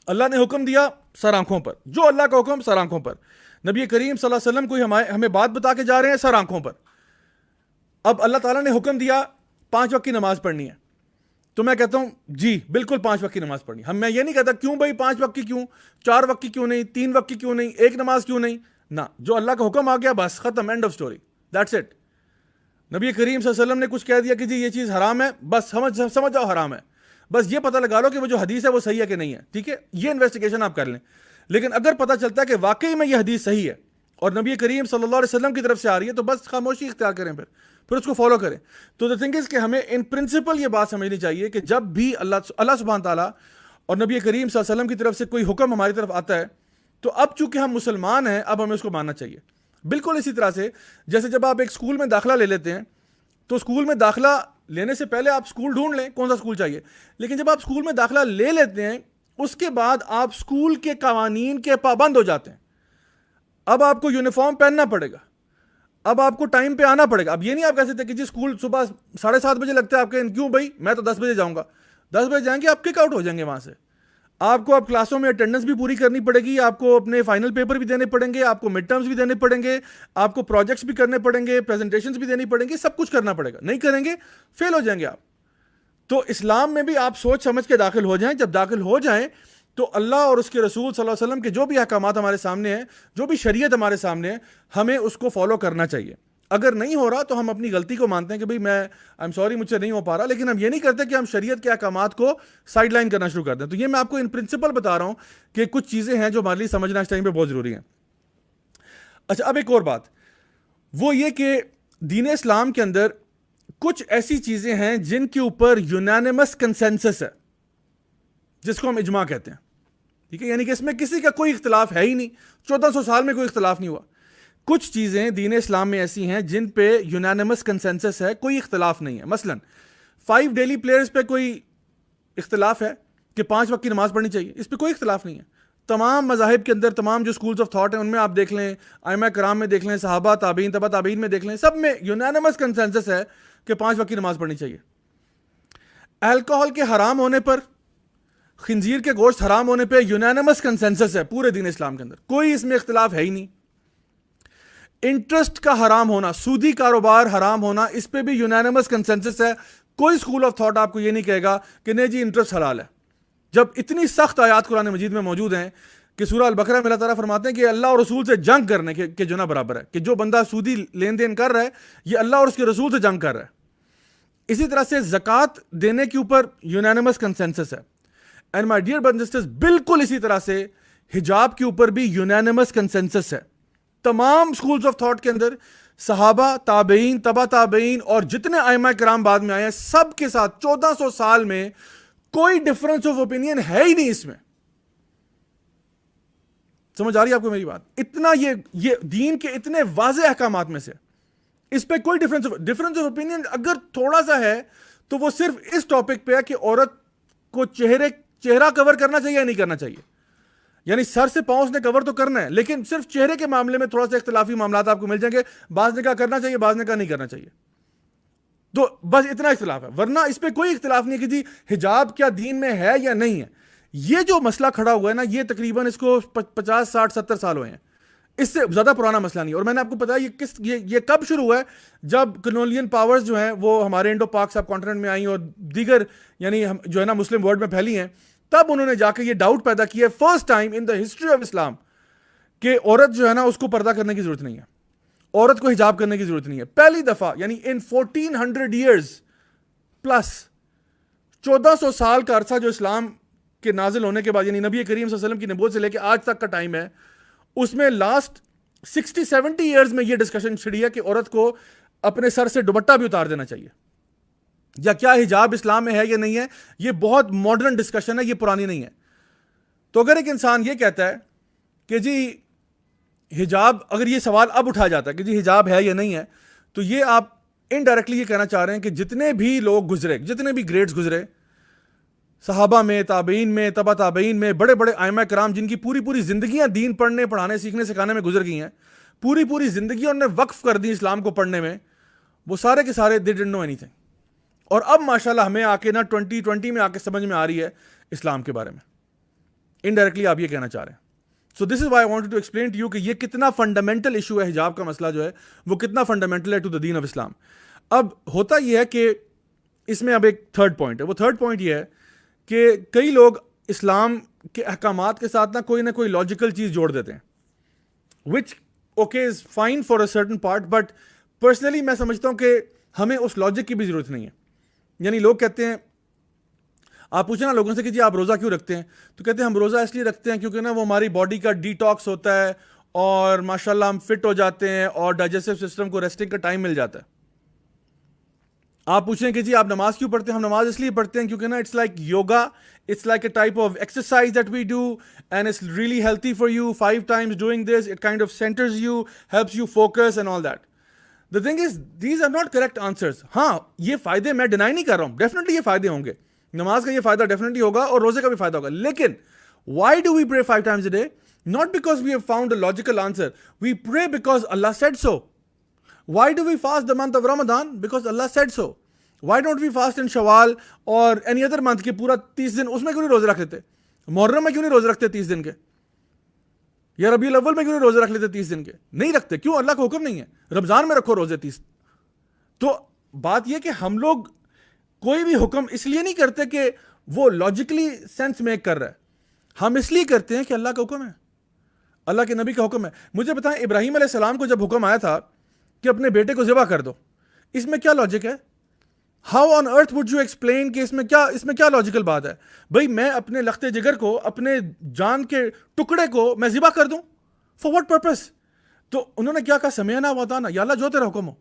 اللہ نے حکم دیا سر آنکھوں پر، جو اللہ کا حکم سر آنکھوں پر. نبی کریم صلی اللہ علیہ وسلم کوئی ہمیں بات بتا کے جا رہے ہیں سر آنکھوں پر. اب اللہ تعالیٰ نے حکم دیا 5 وقت کی نماز پڑھنی ہے، تو میں کہتا ہوں جی بالکل 5 وقت کی نماز پڑھنی. میں یہ نہیں کہتا کیوں بھائی 5 وقت کی کیوں، 4 وقت کی کیوں نہیں، 3 وقت کی کیوں نہیں، ایک نماز کیوں نہیں. نہ، جو اللہ کا حکم آ گیا بس ختم، and of story, that's it. نبی کریم صلی اللہ علیہ وسلم نے کچھ کہہ دیا کہ جی یہ چیز حرام ہے، بس سمجھ جاؤ حرام ہے، بس یہ پتہ لگا لو کہ وہ جو حدیث ہے وہ صحیح ہے کہ نہیں ہے. ٹھیک ہے، یہ انویسٹیگیشن آپ کر لیں. لیکن اگر پتہ چلتا ہے کہ واقعی میں یہ حدیث صحیح ہے اور نبی کریم صلی اللہ علیہ وسلم کی طرف سے آ رہی ہے تو بس خاموشی اختیار کریں، پھر اس کو فالو کریں. تو the thing is کہ ہمیں ان پرنسپل یہ بات سمجھنی چاہیے کہ جب بھی اللہ سبحانہ تعالیٰ اور نبی کریم صلی اللہ علیہ وسلم کی طرف سے کوئی حکم ہماری طرف آتا ہے تو اب چونکہ ہم مسلمان ہیں اب ہمیں اس کو ماننا چاہیے. بالکل اسی طرح سے جیسے جب آپ ایک اسکول میں داخلہ لے لیتے ہیں تو اسکول میں داخلہ لینے سے پہلے آپ اسکول ڈھونڈ لیں کون سا اسکول چاہیے، لیکن جب آپ اسکول میں داخلہ لے لیتے ہیں اس کے بعد آپ اسکول کے قوانین کے پابند ہو جاتے ہیں. اب آپ کو یونیفارم پہننا پڑے گا، اب آپ کو ٹائم پہ آنا پڑے گا. اب یہ نہیں آپ کہہ سکتے کہ جی اسکول صبح 7:30 بجے لگتا ہے آپ کے، کیوں بھائی میں تو 10 بجے جاؤں گا. 10 بجے جائیں گے آپ کک آؤٹ ہو جائیں گے وہاں سے. آپ کو اب کلاسوں میں اٹینڈنس بھی پوری کرنی پڑے گی، آپ کو اپنے فائنل پیپر بھی دینے پڑیں گے، آپ کو مڈ ٹرمز بھی دینے پڑیں گے، آپ کو پروجیکٹس بھی کرنے پڑیں گے، پریزنٹیشنز بھی دینی پڑیں گی، سب کچھ کرنا پڑے گا. نہیں کریں گے فیل ہو جائیں گے آپ. تو اسلام میں بھی آپ سوچ سمجھ کے داخل ہو جائیں. جب داخل ہو جائیں تو اللہ اور اس کے رسول صلی اللہ علیہ وسلم کے جو بھی احکامات ہمارے سامنے ہیں، جو بھی شریعت ہمارے سامنے ہے، ہمیں اس کو فالو کرنا چاہیے. اگر نہیں ہو رہا تو ہم اپنی غلطی کو مانتے ہیں کہ بھئی میں ایم سوری مجھ سے نہیں ہو پا رہا، لیکن ہم یہ نہیں کرتے کہ ہم شریعت کے احکامات کو سائڈ لائن کرنا شروع کر دیں. تو یہ میں آپ کو ان پرنسپل بتا رہا ہوں کہ کچھ چیزیں ہیں جو ہمارے لیے سمجھنا اس ٹائم پہ بہت ضروری ہیں. اچھا، اب ایک اور بات وہ یہ کہ دین اسلام کے اندر کچھ ایسی چیزیں ہیں جن کے اوپر یونانیمس کنسنسس ہے، جس کو ہم اجماع کہتے ہیں. ٹھیک ہے، یعنی کہ اس میں کسی کا کوئی اختلاف ہے ہی نہیں، 1400 سال میں کوئی اختلاف نہیں ہوا. کچھ چیزیں دین اسلام میں ایسی ہیں جن پہ یونانیمس کنسنسس ہے، کوئی اختلاف نہیں ہے. مثلا 5 ڈیلی پلیئرز پہ کوئی اختلاف ہے کہ 5 وقت کی نماز پڑھنی چاہیے، اس پہ کوئی اختلاف نہیں ہے. تمام مذاہب کے اندر تمام جو اسکولز آف تھاٹ ہیں ان میں آپ دیکھ لیں، ائمہ کرام میں دیکھ لیں، صحابہ تابعین تبع تابعین میں دیکھ لیں، سب میں یونانیمس کنسنسس ہے کہ 5 وقت کی نماز پڑھنی چاہیے. الکوہل کے حرام ہونے پر، خنزیر کے گوشت حرام ہونے پہ یونانیمس کنسنسس ہے پورے دین اسلام کے اندر، کوئی اس میں اختلاف ہے ہی نہیں. انٹرسٹ کا حرام ہونا، سودی کاروبار حرام ہونا، اس پہ بھی یونانیمس کنسنسس ہے. کوئی اسکول آف تھاٹ آپ کو یہ نہیں کہے گا کہ نہیں جی انٹرسٹ حلال ہے، جب اتنی سخت آیات قرآن مجید میں موجود ہیں کہ سورہ البقرہ میں اللہ تعالیٰ فرماتے ہیں کہ اللہ اور رسول سے جنگ کرنے کے جو نا برابر ہے، کہ جو بندہ سودی لین دین کر رہا ہے یہ اللہ اور اس کے رسول سے جنگ کر رہا ہے. اسی طرح سے زکوٰۃ دینے کے اوپر یونانیمس کنسنسس ہے. And my dear brothers and sisters، بالکل اسی طرح سے حجاب کے اوپر بھی یونانیمس کنسنسس ہے. تمام اسکولز آف تھاٹ کے اندر صحابہ، تابعین، تبع تابعین اور جتنے ائمہ کرام بعد میں آئے ہیں سب کے ساتھ 1400 سال میں کوئی ڈفرنس آف اوپینین ہے ہی نہیں. اس میں سمجھ آ رہی ہے آپ کو میری بات؟ اتنا یہ دین کے اتنے واضح احکامات میں سے اس پہ کوئی ڈفرنس آف اوپینین اگر تھوڑا سا ہے تو وہ صرف اس ٹاپک پہ ہے کہ عورت کو چہرہ کور کرنا چاہیے یا نہیں کرنا چاہیے. یعنی سر سے پاؤں نے کور تو کرنا ہے، لیکن صرف چہرے کے معاملے میں تھوڑا سا اختلافی معاملات آپ کو مل جائیں گے. بعض نے کہا کرنا چاہیے، بعض نے کہا نہیں کرنا چاہیے. تو بس اتنا اختلاف ہے، ورنہ اس پہ کوئی اختلاف نہیں کہ جی حجاب کیا دین میں ہے یا نہیں ہے. یہ جو مسئلہ کھڑا ہوا ہے نا، یہ تقریباً اس کو 50 60 70 سال ہوئے ہیں، اس سے زیادہ پرانا مسئلہ نہیں. اور میں نے آپ کو بتایا یہ کب شروع ہوا ہے، جب کلونیل پاورز جو ہیں وہ ہمارے انڈو پاک سب کانٹیننٹ میں آئیں اور دیگر یعنی جو ہے نا مسلم ورلڈ میں پھیلی ہیں، تب انہوں نے جا کے یہ ڈاؤٹ پیدا کیا first time in the history of Islam کہ عورت جو ہے نا اس کو پردہ کرنے کی ضرورت نہیں ہے, عورت کو حجاب کرنے کی ضرورت نہیں ہے. پہلی دفعہ یعنی ان 1400 ایئرز پلس 1400 سال کا عرصہ جو اسلام کے نازل ہونے کے بعد یعنی نبی کریم صلی اللہ علیہ وسلم کی نبوت سے لے کے آج تک کا ٹائم ہے, اس میں لاسٹ 60-70 ایئرز میں یہ ڈسکشن چھڑی ہے کہ عورت کو اپنے سر سے دوپٹہ بھی اتار دینا چاہیے, یا کیا حجاب اسلام میں ہے یا نہیں ہے. یہ بہت ماڈرن ڈسکشن ہے, یہ پرانی نہیں ہے. تو اگر ایک انسان یہ کہتا ہے کہ جی حجاب, اگر یہ سوال اب اٹھا جاتا ہے کہ جی حجاب ہے یا نہیں ہے, تو یہ آپ انڈائریکٹلی یہ کہنا چاہ رہے ہیں کہ جتنے بھی لوگ گزرے, جتنے بھی گریڈز گزرے صحابہ میں, تابعین میں, تبع تابعین میں, بڑے بڑے ائمہ کرام جن کی پوری پوری زندگیاں دین پڑھنے, پڑھانے, سیکھنے, سکھانے میں گزر گئی ہیں, پوری پوری زندگی انہوں نے وقف کر دی اسلام کو پڑھنے میں, وہ سارے کے سارے they didn't know anything. اور اب ماشاءاللہ ہمیں آ کے نا 2020 میں آ کے سمجھ میں آ رہی ہے اسلام کے بارے میں. انڈائریکٹلی آپ یہ کہنا چاہ رہے ہیں. So this is why I wanted to explain to you کہ یہ کتنا فنڈامنٹل ایشو ہے, حجاب کا مسئلہ جو ہے وہ کتنا فنڈامنٹل ہے ٹو دا دین آف اسلام. اب ہوتا یہ ہے کہ اس میں اب ایک تھرڈ پوائنٹ ہے. وہ تھرڈ پوائنٹ یہ ہے کہ کئی لوگ اسلام کے احکامات کے ساتھ نہ کوئی لاجیکل چیز جوڑ دیتے ہیں, which okay is fine for a certain part, but personally میں سمجھتا ہوں کہ ہمیں اس لاجک کی بھی ضرورت نہیں ہے. یعنی لوگ کہتے ہیں, آپ پوچھیں نا لوگوں سے کہ جی آپ روزہ کیوں رکھتے ہیں, تو کہتے ہیں ہم روزہ اس لیے رکھتے ہیں کیونکہ نا وہ ہماری باڈی کا ڈی ٹاکس ہوتا ہے اور ماشاءاللہ ہم فٹ ہو جاتے ہیں اور ڈائجسٹو سسٹم کو ریسٹنگ کا ٹائم مل جاتا ہے. آپ پوچھیں کہ جی آپ نماز کیوں پڑھتے ہیں, ہم نماز اس لیے پڑھتے ہیں کیونکہ نا it's like yoga, it's like a type of exercise that we do and it's really healthy for you. 5 times doing this it kind of centers you, helps you focus and all that. The thing is these are not correct answers. ہاں یہ فائدے میں deny نہیں کر رہا ہوں, definitely یہ فائدے ہوں گے, نماز کا یہ فائدہ ڈیفینیٹلی ہوگا اور روزے کا بھی فائدہ ہوگا, لیکن why do we pray 5 times a day? Not because we have found a logical answer. We pray because Allah said so. Why do we fast the month of Ramadan? Because Allah said so. Why don't we fast in Shawwal or any other month کے پورا 30 دن, اس میں کیوں نہیں روزے رکھ لیتے؟ محرم میں کیوں نہیں روزے رکھتے 30 دن کے؟ یا ربیع الاول میں کیوں نہیں روزے رکھ لیتے 30 دن کے؟ نہیں رکھتے. کیوں؟ اللہ کا حکم نہیں ہے. رمضان میں رکھو روزے 30. تو بات یہ کہ ہم لوگ کوئی بھی حکم اس لیے نہیں کرتے کہ وہ لاجیکلی سینس میک کر رہا ہے, ہم اس لیے کرتے ہیں کہ اللہ کا حکم ہے, اللہ کے نبی کا حکم ہے. مجھے بتائیں ابراہیم علیہ السلام کو جب حکم آیا تھا کہ اپنے بیٹے کو ذبح کر دو, اس میں کیا لاجک ہے؟ How on earth would you explain کہ اس میں کیا لاجیکل بات ہے؟ بھائی میں اپنے لخت جگر کو, اپنے جان کے ٹکڑے کو میں ذبح کر دوں, فار واٹ پرپس؟ تو انہوں نے کیا کہا, سمعنا واطعنا, یا اللہ جو تیرا حکم ہو.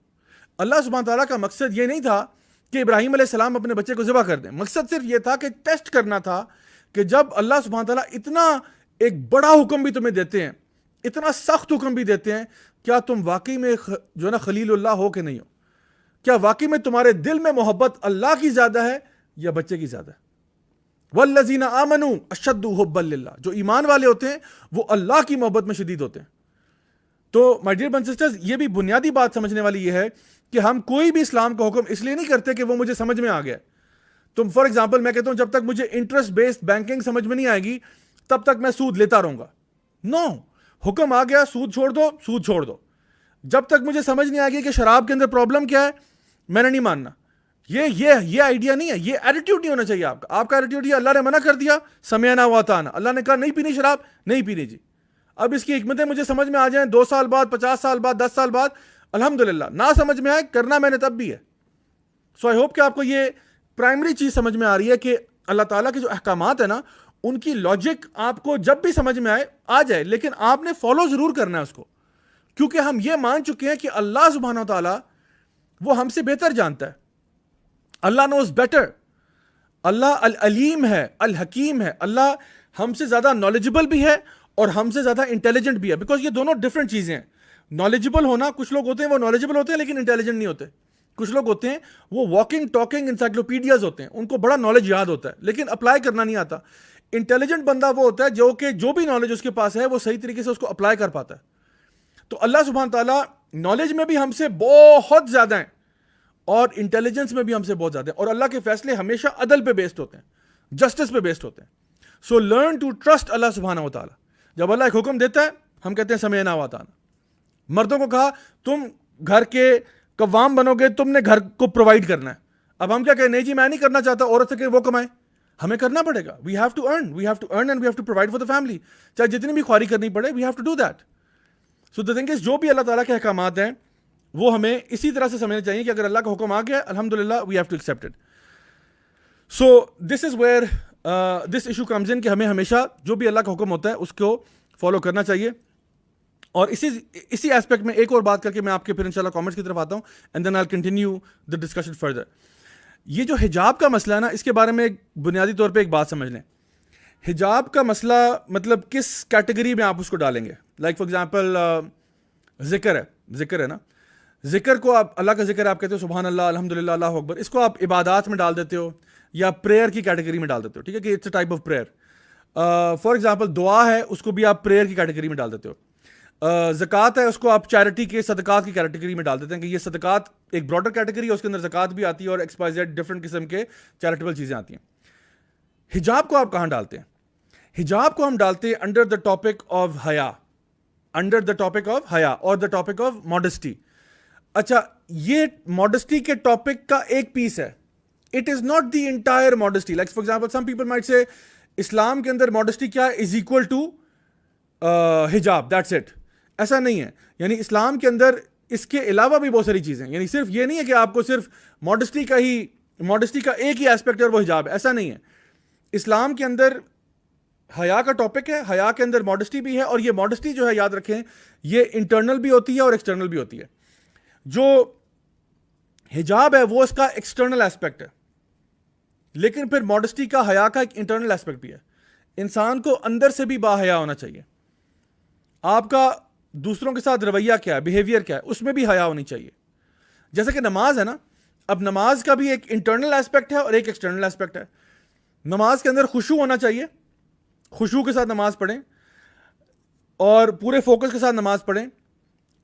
اللہ سبحانہ تعالیٰ کا مقصد یہ نہیں تھا کہ ابراہیم علیہ السلام اپنے بچے کو ذبح کر دیں, مقصد صرف یہ تھا کہ ٹیسٹ کرنا تھا کہ جب اللہ سبحانہ تعالیٰ اتنا ایک بڑا حکم بھی تمہیں دیتے ہیں, اتنا سخت حکم بھی دیتے ہیں, کیا تم واقعی میں جو ہے نا خلیل اللہ ہو کہ نہیں ہو؟ کیا واقعی میں تمہارے دل میں محبت اللہ کی زیادہ ہے یا بچے کی زیادہ ہے؟ والذین آمنوا اشد حبا للہ, جو ایمان والے ہوتے ہیں وہ اللہ کی محبت میں شدید ہوتے ہیں. تو my dear brothers and sisters, یہ بھی بنیادی بات سمجھنے والی یہ ہے کہ ہم کوئی بھی اسلام کا حکم اس لیے نہیں کرتے کہ وہ مجھے سمجھ میں آ گیا. تم فار ایگزامپل میں کہتا ہوں جب تک مجھے انٹرسٹ بیسڈ بینکنگ سمجھ میں نہیں آئے گی تب تک میں سود لیتا رہوں گا. نو, حکم آ گیا سود چھوڑ دو, سود چھوڑ دو. جب تک مجھے سمجھ نہیں آئے گی کہ شراب کے اندر پرابلم کیا ہے میں نے نہیں ماننا. یہ آئیڈیا نہیں ہے, یہ ایٹیٹیوڈ نہیں ہونا چاہیے آپ کا. آپ کا ایٹیٹیوڈ یہ, اللہ نے منع کر دیا سمعنا واطعنا, اللہ نے کہا نہیں پینی شراب, نہیں پینی جی. اب اس کی حکمتیں مجھے سمجھ میں آ جائیں 2 سال بعد, 50 سال بعد, 10 سال بعد, الحمدللہ. نہ سمجھ میں آئے, کرنا میں نے تب بھی ہے. سو آئی ہوپ کہ آپ کو یہ پرائمری چیز سمجھ میں آ رہی ہے کہ اللہ تعالیٰ کے جو احکامات ہیں نا ان کی لاجک آپ کو جب بھی سمجھ میں آ جائے, لیکن آپ نے فالو ضرور کرنا ہے اس کو, کیونکہ ہم یہ مان چکے ہیں کہ اللہ سبحانہ و تعالیٰ وہ ہم سے بہتر جانتا ہے. اللہ نوز بیٹر, اللہ العلیم ہے, الحکیم ہے. اللہ ہم سے زیادہ نالجبل بھی ہے اور ہم سے زیادہ انٹیلیجنٹ بھی ہے, بیکاز یہ دونوں ڈفرینٹ چیزیں ہیں. نالجبل ہونا, کچھ لوگ ہوتے ہیں وہ نالجبل ہوتے ہیں لیکن انٹیلیجنٹ نہیں ہوتے. کچھ لوگ ہوتے ہیں وہ واکنگ ٹاکنگ انسائکلوپیڈیاز ہوتے ہیں, ان کو بڑا نالج یاد ہوتا ہے لیکن اپلائی کرنا نہیں آتا. انٹیلیجنٹ بندہ وہ ہوتا ہے جو بھی نالج اس کے پاس ہے وہ صحیح طریقے سے اس کو اپلائی کر پاتا ہے. تو اللہ سبحانہ تعالیٰ نالج میں بھی ہم سے بہت زیادہ ہیں اور انٹیلیجنس میں بھی ہم سے بہت زیادہ ہیں, اور اللہ کے فیصلے ہمیشہ عدل پہ بیسڈ ہوتے ہیں, جسٹس پہ بیسڈ ہوتے ہیں. سو لرن ٹو ٹرسٹ اللہ سبحانہ و تعالیٰ. جب اللہ ایک حکم دیتا ہے ہم کہتے ہیں سمعنا واطعنا. مردوں کو کہا تم گھر کے قوام بنو گے, تم نے گھر کو پرووائڈ کرنا ہے. اب ہم کیا کہیں, نہیں جی میں نہیں کرنا چاہتا, عورت سے کہ وہ کمائے. ہمیں کرنا پڑے گا. We have to earn and we have to provide for the family. چاہے جتنی بھی خواری کرنی پڑے, we have to do that. So the thing is جو بھی اللہ تعالیٰ کے احکامات ہیں وہ ہمیں اسی طرح سے سمجھنے چاہیے کہ اگر اللہ کا حکم آ گیا الحمدللہ we have to accept it. So this is where this issue comes in کہ ہمیں ہمیشہ جو بھی اللہ کا حکم ہوتا ہے اس کو فالو کرنا چاہیے. اور اسی ایسپیکٹ میں ایک اور بات کر کے میں آپ کے پھر انشاءاللہ کامنٹس کی طرف آتا ہوں and then I will continue the discussion further. یہ جو حجاب کا مسئلہ ہے نا, اس کے بارے میں بنیادی طور پہ ایک بات سمجھ لیں. حجاب کا مسئلہ مطلب کس کیٹیگری میں آپ اس کو ڈالیں گے. لائک فار ایگزامپل ذکر ہے نا, ذکر کو آپ اللہ کا ذکر آپ کہتے ہو سبحان اللہ الحمدللہ اللہ اکبر, اس کو آپ عبادات میں ڈال دیتے ہو یا پریئر کی کیٹیگری میں ڈال دیتے ہو. ٹھیک ہے کہ it's a type of prayer. For example دعا ہے, اس کو بھی آپ پریئر کی کیٹیگری میں ڈال دیتے ہو. زکوٰۃ ہے, اس کو آپ چیریٹی کے صدقات کی کیٹیگری میں ڈال دیتے ہیں کہ یہ صدقات ایک براڈر کیٹیگری ہے, اس کے اندر زکوٰۃ بھی آتی ہے اور XYZ ڈفرنٹ قسم کے چیریٹیبل چیزیں آتی ہیں. حجاب کو آپ کہاں ڈالتے ہیں؟ حجاب کو ہم ڈالتے ہیں انڈر دا ٹاپک آف حیا, انڈر دا ٹاپک آف حیا اور دا ٹاپک آف ماڈسٹی. اچھا, یہ ماڈسٹی کے ٹاپک کا ایک پیس ہے, it is not the entire modesty. Like for example some people might say Islam کے اندر ماڈسٹی کیا ہے, از اکول ٹو حجاب, دیٹس اٹ. ایسا نہیں ہے. یعنی اسلام کے اندر اس کے علاوہ بھی بہت ساری چیزیں, یعنی صرف یہ نہیں ہے کہ آپ کو صرف ماڈسٹی کا ایک ہی ایسپیکٹ ہے اور وہ حجاب ہے, ایسا نہیں ہے. اسلام کے اندر حیا کا ٹاپک ہے, حیا کے اندر ماڈسٹی بھی ہے, اور یہ ماڈسٹی جو ہے یاد رکھیں یہ انٹرنل بھی ہوتی ہے اور ایکسٹرنل بھی ہوتی ہے. جو حجاب ہے وہ اس کا ایکسٹرنل ایسپیکٹ ہے, لیکن پھر ماڈسٹی کا حیا کا ایک انٹرنل ایسپیکٹ بھی ہے. انسان کو اندر سے بھی با حیا ہونا چاہیے. آپ کا دوسروں کے ساتھ رویہ کیا ہے, بیہیویئر کیا ہے, اس میں بھی حیا ہونی چاہیے. جیسے کہ نماز ہے نا, اب نماز کا بھی ایک انٹرنل ایسپیکٹ ہے اور ایک ایکسٹرنل ایسپیکٹ ہے. نماز کے اندر خشوع ہونا چاہیے, خشوع کے ساتھ نماز پڑھیں اور پورے فوکس کے ساتھ نماز پڑھیں.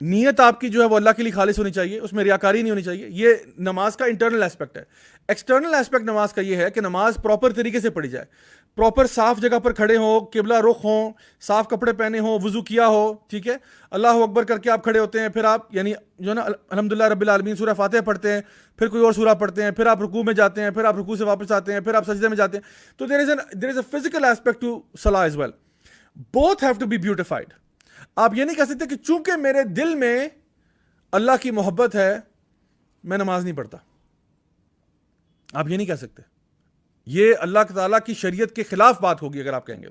نیت آپ کی جو ہے وہ اللہ کے لیے خالص ہونی چاہیے, اس میں ریاکاری نہیں ہونی چاہیے. یہ نماز کا انٹرنل ایسپیکٹ ہے. ایکسٹرنل ایسپیکٹ نماز کا یہ ہے کہ نماز پراپر طریقے سے پڑھی جائے, پراپر صاف جگہ پر کھڑے ہوں, قبلہ رخ ہوں, صاف کپڑے پہنے ہوں, وضو کیا ہو, ٹھیک ہے, اللہ اکبر کر کے آپ کھڑے ہوتے ہیں, پھر آپ یعنی جو نا الحمدللہ رب العالمین سورہ فاتحہ پڑھتے ہیں, پھر کوئی اور سورہ پڑھتے ہیں, پھر آپ رکوع میں جاتے ہیں, پھر آپ رکوع سے واپس آتے ہیں, پھر آپ سجدے میں جاتے ہیں. تو there is a physical aspect to صلاح as well. Both have to be beautified. آپ یہ نہیں کہہ سکتے کہ چونکہ میرے دل میں اللہ کی محبت ہے میں نماز نہیں پڑھتا. آپ یہ نہیں کہہ سکتے. یہ اللہ تعالیٰ کی شریعت کے خلاف بات ہوگی اگر آپ کہیں گے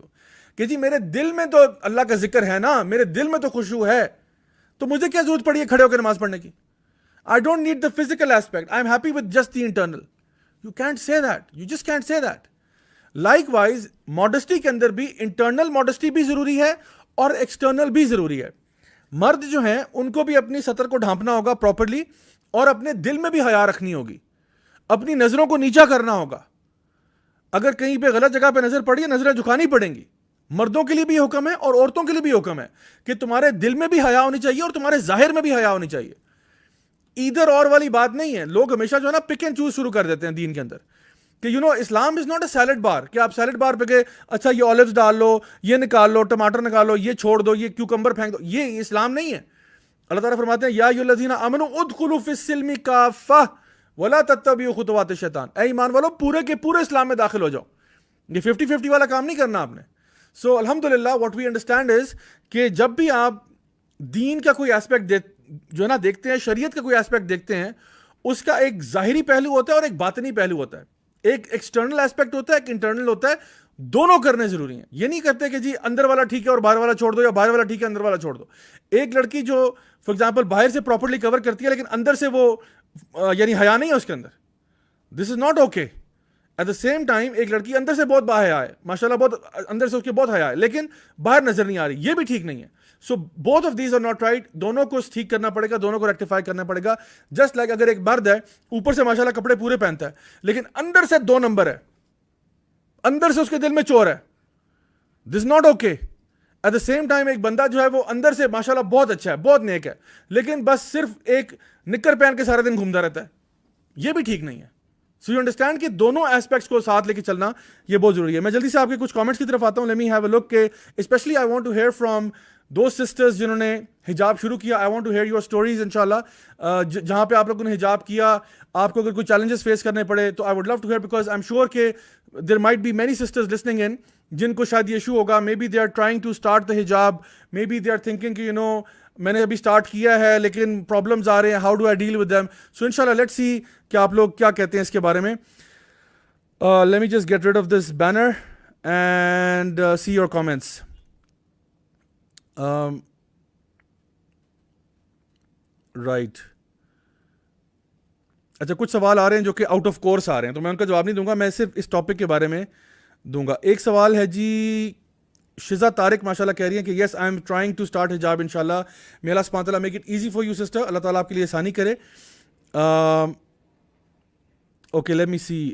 کہ جی میرے دل میں تو اللہ کا ذکر ہے نا, میرے دل میں تو خشوع ہے, تو مجھے کیا ضرورت پڑی ہے کھڑے ہو کے نماز پڑھنے کی. I don't need the physical aspect. I'm happy with just the internal. You can't say that. You just can't say that. Likewise, modesty کے اندر بھی internal modesty بھی ضروری ہے اور external بھی ضروری ہے. مرد جو ہیں ان کو بھی اپنی سطر کو ڈھانپنا ہوگا پراپرلی, اور اپنے دل میں بھی حیا رکھنی ہوگی, اپنی نظروں کو نیچا کرنا ہوگا. اگر کہیں پہ غلط جگہ پہ نظر پڑی ہے, نظریں جھکانی پڑیں گی. مردوں کے لیے بھی حکم ہے اور عورتوں کے لیے بھی حکم ہے کہ تمہارے دل میں بھی حیا ہونی چاہیے اور تمہارے ظاہر میں بھی حیا ہونی چاہیے. ادھر اور والی بات نہیں ہے. لوگ ہمیشہ جو ہے نا پک اینڈ چوز شروع کر دیتے ہیں دین کے اندر کہ اسلام از ناٹ اے سیلڈ بار, کہ آپ سیلڈ بار پہ گئے, اچھا یہ اولیوز ڈال لو, یہ نکال لو, ٹماٹر نکال لو, یہ چھوڑ دو, یہ کیوکمبر پھینک دو. یہ اسلام نہیں ہے. اللہ تعالیٰ فرماتے ہیں یا ایھا الذین آمنوا ادخلوا فی السلم کافہ ولا تتبعوا خطوات الشیطان. اے ایمان والو پورے کے پورے اسلام میں داخل ہو جاؤ. یہ 50-50 والا کام نہیں کرنا آپ نے. سو الحمدللہ واٹ وی انڈرسٹینڈ از کہ جب بھی آپ دین کا کوئی ایسپیکٹ جو ہے نا دیکھتے ہیں, شریعت کا کوئی ایسپیکٹ دیکھتے ہیں, اس کا ایک ظاہری پہلو ہوتا ہے اور ایک باطنی پہلو ہوتا ہے. ایک ایکسٹرنل ایسپیکٹ ہوتا ہے, ایک انٹرنل ہوتا ہے. دونوں کرنے ضروری ہیں. یہ نہیں کرتے کہ جی اندر والا ٹھیک ہے اور باہر والا چھوڑ دو, یا باہر والا ٹھیک ہے اندر والا چھوڑ دو. ایک لڑکی جو فار ایگزامپل باہر سے پراپرلی کور کرتی ہے لیکن اندر سے وہ یعنی حیا نہیں ہے اس کے اندر, this is not okay. At the same time ایک لڑکی اندر سے بہت باحیا ہے, ماشاءاللہ بہت اندر سے اس کے بہت حیا ہے, لیکن باہر نظر نہیں آ رہی, یہ بھی ٹھیک نہیں ہے. So both of these are not right. دونوں کو ٹھیک کرنا پڑے گا, دونوں کو ریکٹیفائی کرنا پڑے گا. جسٹ لائک اگر ایک مرد ہے اوپر سے ماشاءاللہ کپڑے پورے پہنتا ہے لیکن اندر سے 2 نمبر ہے, اندر سے اس کے دل میں چور ہے, this not okay. At the same time ایک بندہ جو ہے وہ اندر سے ماشاءاللہ بہت اچھا ہے, بہت نیک ہے, لیکن بس صرف ایک نکر پہن کے سارے دن گھومتا رہتا ہے, یہ بھی ٹھیک نہیں ہے. سو یو انڈرسٹینڈ کہ دونوں ایسپیکٹس کو ساتھ لے کے چلنا یہ بہت ضروری ہے. میں جلدی سے آپ کے کچھ کامنٹس کی طرف آتا ہوں. Let me have a look کہ especially I want to hear from two sisters جنہوں نے حجاب شروع کیا, I want to hear your stories انشاءاللہ. جہاں پہ آپ لوگوں نے حجاب کیا, آپ کو اگر کوئی چیلنجز فیس کرنے پڑے تو I would love to hear, because I am sure کہ there might be many sisters listening in جن کو شاید یہ ایشو ہوگا. Maybe they are trying to start the حجاب, maybe they are thinking کہ میں نے ابھی اسٹارٹ کیا ہے لیکن پرابلمز آ رہے ہیں, how do I deal with them. So انشاءاللہ لیٹس سی کہ آپ لوگ کیا کہتے ہیں اس کے بارے میں. Let me just get rid of this banner and see your comments. Right, اچھا کچھ سوال آ رہے ہیں جو کہ آؤٹ آف کورس آ رہے ہیں, تو میں ان کا جواب نہیں دوں گا, میں صرف اس ٹاپک کے بارے میں دوں گا. ایک سوال ہے جی, شزا طارق ماشاءاللہ کہہ رہی ہیں کہ yes I am trying to start حجاب انشاءاللہ, may Allah سبحانہ تعالیٰ make it easy for you sister, اللہ تعالیٰ آپ کے لیے آسانی کرے. اوکے لیٹ می سی,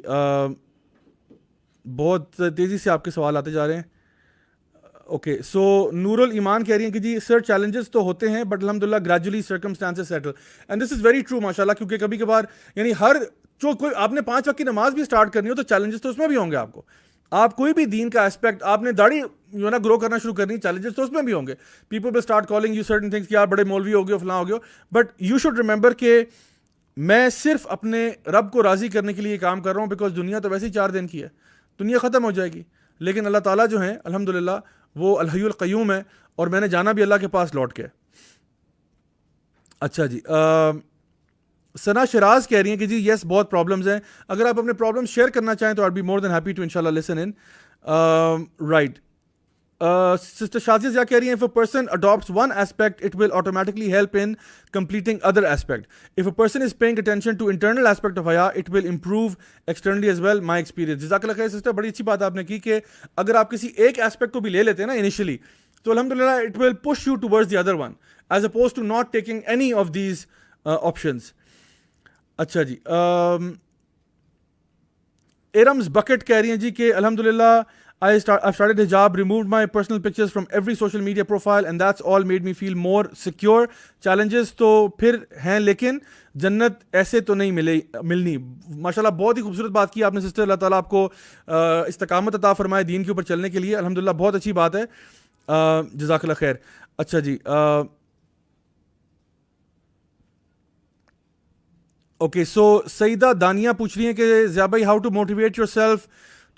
بہت تیزی سے آپ کے سوال آتے جا رہے ہیں. اوکے سو نور الایمان کہہ رہی ہیں کہ جی سر چیلنجز تو ہوتے ہیں بٹ الحمدللہ gradually circumstances settle, and this is very true ماشاءاللہ, کیونکہ کبھی کبھار یعنی ہر جو کوئی آپ نے 5 وقت کی نماز بھی اسٹارٹ کرنی ہو تو چیلنجز تو اس میں بھی ہوں گے آپ کو. آپ کوئی بھی دین کا اسپیکٹ, آپ نے داڑھی گرو کرنا شروع کرنی, چیلنجز تو اس میں بھی ہوں گے. People will start calling you certain things کہ آپ بڑے مولوی ہو گئے, فلاں ہو گئے, بٹ یو شوڈ ریمبر کہ میں صرف اپنے رب کو راضی کرنے کے لیے کام کر رہا ہوں, بیکاز دنیا تو ویسے ہی 4 دن کی ہے, دنیا ختم ہو جائے گی, لیکن اللہ تعالیٰ جو ہیں الحمدللہ وہ الحی القیوم ہے, اور میں نے جانا بھی اللہ کے پاس لوٹ کے. اچھا جی, ثنا شراز کہہ رہی ہیں کہ جی یس بہت پرابلمز ہیں, اگر آپ اپنے پرابلم شیئر کرنا چاہیں تو I be more than happy to انشاءاللہ listen in. Right, sister Shazia کہہ رہی ہیں if a person adopts one aspect it will automatically help in completing other aspect. If a person is paying attention to internal aspect of haya it will improve externally as well, my experience. جزاک اللہ خیر sister, بڑی اچھی بات آپ نے کی کہ اگر آپ کسی ایک ایسپیکٹ کو بھی لے لیتے ہیں نا انیشلی, تو الحمدللہ it will push you towards the other one as opposed to not taking any of these options. اچھا جی, ایرمز بکٹ کہہ رہی ہیں جی کہ الحمدللہ I've started hijab, removed my personal pictures from every social media profile and that's all made me feel more secure. Challenges تو پھر ہیں لیکن جنت ایسے تو نہیں ملنی. ماشاءاللہ بہت ہی خوبصورت بات کی آپ نے سسٹر, اللہ تعالیٰ آپ کو استقامت عطا فرمائے دین کے اوپر چلنے کے لیے, الحمدللہ بہت اچھی بات ہے, جزاک اللہ خیر. اچھا جی, اوکے سو سیدہ دانیہ پوچھ رہی ہیں کہ ضیاء بھائی how to motivate yourself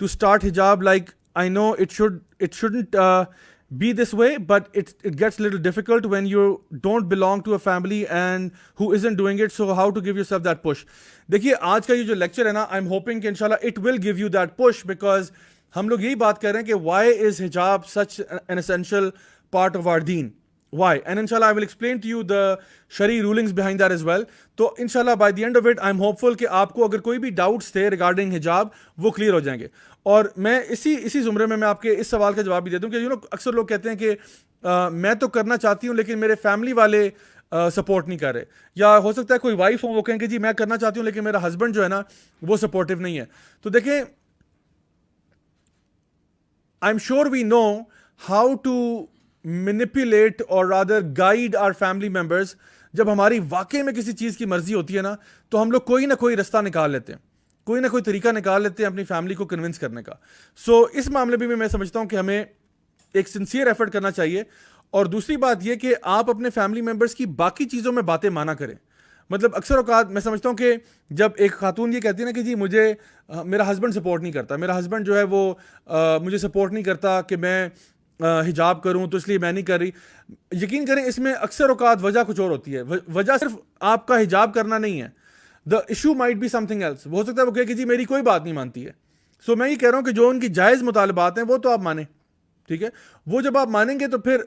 to start حجاب, like I know it shouldn't be this way, but it gets a little difficult when you don't belong to a family and who isn't doing it. So how to give yourself that push? دیکھیے آج کا یہ جو lecture ہے نا, I'm hoping کہ انشاءاللہ it will give you that push, because ہم لوگ یہی بات کر رہے ہیں کہ why is hijab such an essential part of our deen? Why? And inshallah I will explain to you the Shari rulings behind that as well. تو inshallah by the end of it I'm hopeful کہ آپ کو اگر کوئی بھی doubts تھے regarding hijab وہ clear ہو جائیں گے. اور میں اسی زمرے میں آپ کے اس سوال کا جواب بھی دے دوں کہ اکثر لوگ کہتے ہیں کہ میں تو کرنا چاہتی ہوں لیکن میرے فیملی والے سپورٹ نہیں کر رہے, یا ہو سکتا ہے کوئی وائف ہو وہ کہیں کہ جی میں کرنا چاہتی ہوں لیکن میرا ہسبینڈ جو ہے نا وہ سپورٹیو نہیں ہے. تو دیکھیں I'm sure we know how to manipulate or rather guide our family members. جب ہماری واقعی میں کسی چیز کی مرضی ہوتی ہے نا تو ہم لوگ کوئی نہ کوئی رستہ نکال لیتے ہیں, کوئی نہ کوئی طریقہ نکال لیتے ہیں اپنی فیملی کو کنونس کرنے کا. سو اس معاملے بھی میں سمجھتا ہوں کہ ہمیں ایک سنسیئر ایفرٹ کرنا چاہیے. اور دوسری بات یہ کہ آپ اپنے فیملی ممبرس کی باقی چیزوں میں باتیں مانا کریں. مطلب اکثر اوقات میں سمجھتا ہوں کہ جب ایک خاتون یہ کہتی ہے نا کہ جی مجھے میرا ہسبینڈ سپورٹ نہیں کرتا, میرا ہسبینڈ جو ہے وہ مجھے سپورٹ نہیں کرتا کہ میں حجاب کروں تو اس لیے میں نہیں کر رہی. یقین کریں اس میں اکثر اوقات وجہ کچھ اور ہوتی ہے. وجہ صرف آپ کا حجاب کرنا نہیں ہے, the issue might be something else. ہو سکتا ہے وہ کہے کہ جی میری کوئی بات نہیں مانتی ہے. سو میں یہ کہہ رہا ہوں کہ جو ان کی جائز مطالبات ہیں وہ تو آپ مانیں, ٹھیک ہے, وہ جب آپ مانیں گے تو پھر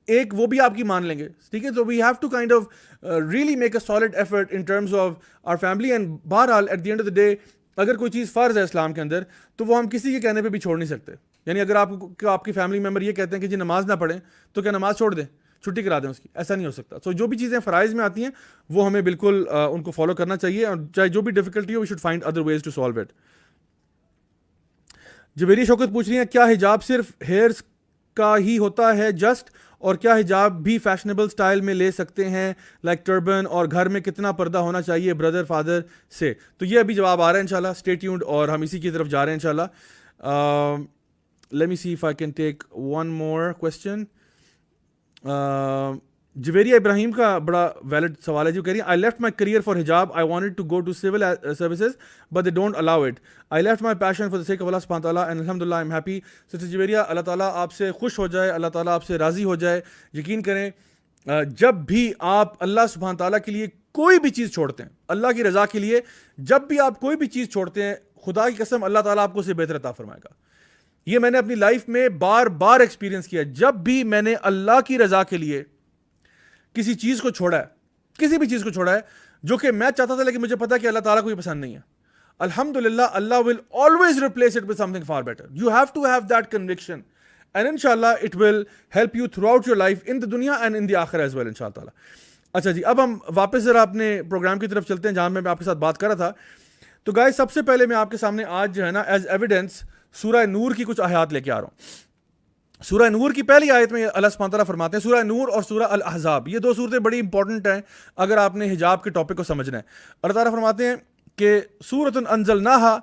ایک وہ بھی آپ کی مان لیں گے, ٹھیک ہے. تو we have to kind of really make a solid effort in terms of our family. And بہرحال at the end of the day اگر کوئی چیز فرض ہے اسلام کے اندر تو وہ ہم کسی کے کہنے پہ بھی چھوڑ نہیں سکتے. یعنی اگر آپ کی فیملی ممبر یہ کہتے ہیں کہ جی نماز نہ پڑھیں تو کیا نماز چھوڑ دیں, چھٹی کرا دیں اس کی؟ ایسا نہیں ہو سکتا. سو جو بھی چیزیں فرائض میں آتی ہیں وہ ہمیں بالکل ان کو فالو کرنا چاہیے, اور چاہے جو بھی ڈیفیکلٹی ہو we should find other ways to solve it. Javeria Shaukat پوچھ رہی ہیں کیا حجاب صرف ہیئرس کا ہی ہوتا ہے جسٹ, اور کیا حجاب بھی فیشنیبل سٹائل میں لے سکتے ہیں لائک ٹربن, اور گھر میں کتنا پردہ ہونا چاہیے بردر فادر سے؟ تو یہ ابھی جواب آ رہا ہے انشاءاللہ, اسٹے ٹیونڈ, اور ہم اسی کی طرف جا رہے ہیں انشاءاللہ. Let me see if I can take one more question. Javeria ابراہیم کا بڑا ویلڈ سوال ہے جو کہہ رہی ہیں I left my career for حجاب I wanted to go to civil services but they don't allow it I left my passion for the sake of اللہ سبحانہ تعالیٰ اینڈ الحمد للہ I am happy. Sister Javeria اللہ تعالیٰ آپ سے خوش ہو جائے, اللہ تعالیٰ آپ سے راضی ہو جائے. یقین کریں جب بھی آپ اللہ سبحانہ تعالیٰ کے لیے کوئی بھی چیز چھوڑتے ہیں, اللہ کی رضا کے لیے جب بھی آپ کوئی بھی چیز چھوڑتے ہیں, خدا کی قسم اللہ تعالیٰ آپ کو اسے بہتر عطا فرمائے گا. یہ میں نے اپنی لائف میں بار بار ایکسپیرینس کیا. جب بھی میں نے اللہ کی رضا کے لیے کسی چیز کو چھوڑا ہے, کسی بھی چیز کو چھوڑا ہے جو کہ میں چاہتا تھا لیکن مجھے پتا کہ اللہ تعالیٰ کو یہ پسند نہیں ہے, الحمدللہ اللہ will always replace it with something far better. You have to have that conviction and inshallah it will help you throughout your life in the dunya and in the akhirah as well inshallah. اچھا جی, اب ہم واپس ذرا اپنے programme کی طرف چلتے ہیں جہاں میں آپ کے ساتھ بات کر رہا تھا. تو گائز سب سے پہلے میں آپ کے سامنے آج جو ہے نا ایز ایویڈنس سورہ نور کی کچھ آیات لے کے آ رہا ہوں. سورہ نور کی پہلی آیت میں اللہ سبحانہ تعالیٰ فرماتے ہیں, سورہ نور اور سورہ الاحزاب, یہ دو صورتیں بڑی امپورٹنٹ ہیں اگر آپ نے حجاب کے ٹاپک کو سمجھنا ہے. اللہ تعالیٰ فرماتے ہیں کہ سورۃ انزلناہا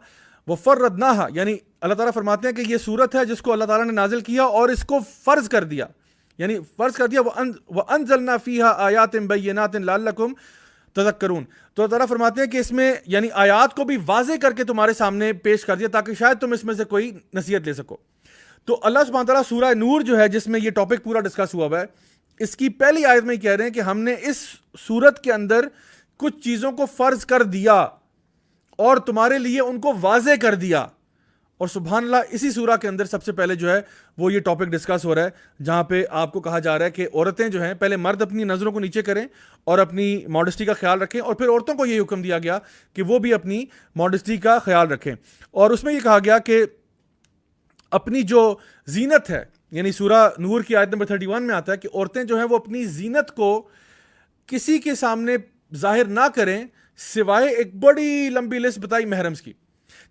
وفرضناہا, یعنی اللہ تعالیٰ فرماتے ہیں کہ یہ صورت ہے جس کو اللہ تعالیٰ نے نازل کیا اور اس کو فرض کر دیا, یعنی فرض کر دیا. وانزلنا فیہا آیات بینات لعلکم تذکرون. تو اللہ تعالیٰ فرماتے ہیں کہ اس میں یعنی آیات کو بھی واضح کر کے تمہارے سامنے پیش کر دیا تاکہ شاید تم اس میں سے کوئی نصیحت لے سکو. تو اللہ سبحانہ تعالیٰ سورہ نور جو ہے جس میں یہ ٹاپک پورا ڈسکس ہوا ہوا ہے, اس کی پہلی آیت میں کہہ رہے ہیں کہ ہم نے اس سورت کے اندر کچھ چیزوں کو فرض کر دیا اور تمہارے لیے ان کو واضح کر دیا. اور سبحان اللہ اسی سورہ کے اندر سب سے پہلے جو ہے وہ یہ ٹاپک ڈسکس ہو رہا ہے جہاں پہ آپ کو کہا جا رہا ہے کہ عورتیں جو ہیں پہلے مرد اپنی نظروں کو نیچے کریں اور اپنی ماڈسٹی کا خیال رکھیں, اور پھر عورتوں کو یہ حکم دیا گیا کہ وہ بھی اپنی ماڈسٹی کا خیال رکھیں. اور اس میں یہ کہا گیا کہ اپنی جو زینت ہے, یعنی سورہ نور کی آیت نمبر 31 میں آتا ہے کہ عورتیں جو ہیں وہ اپنی زینت کو کسی کے سامنے ظاہر نہ کریں سوائے ایک بڑی لمبی لسٹ بتائی محرمز کی,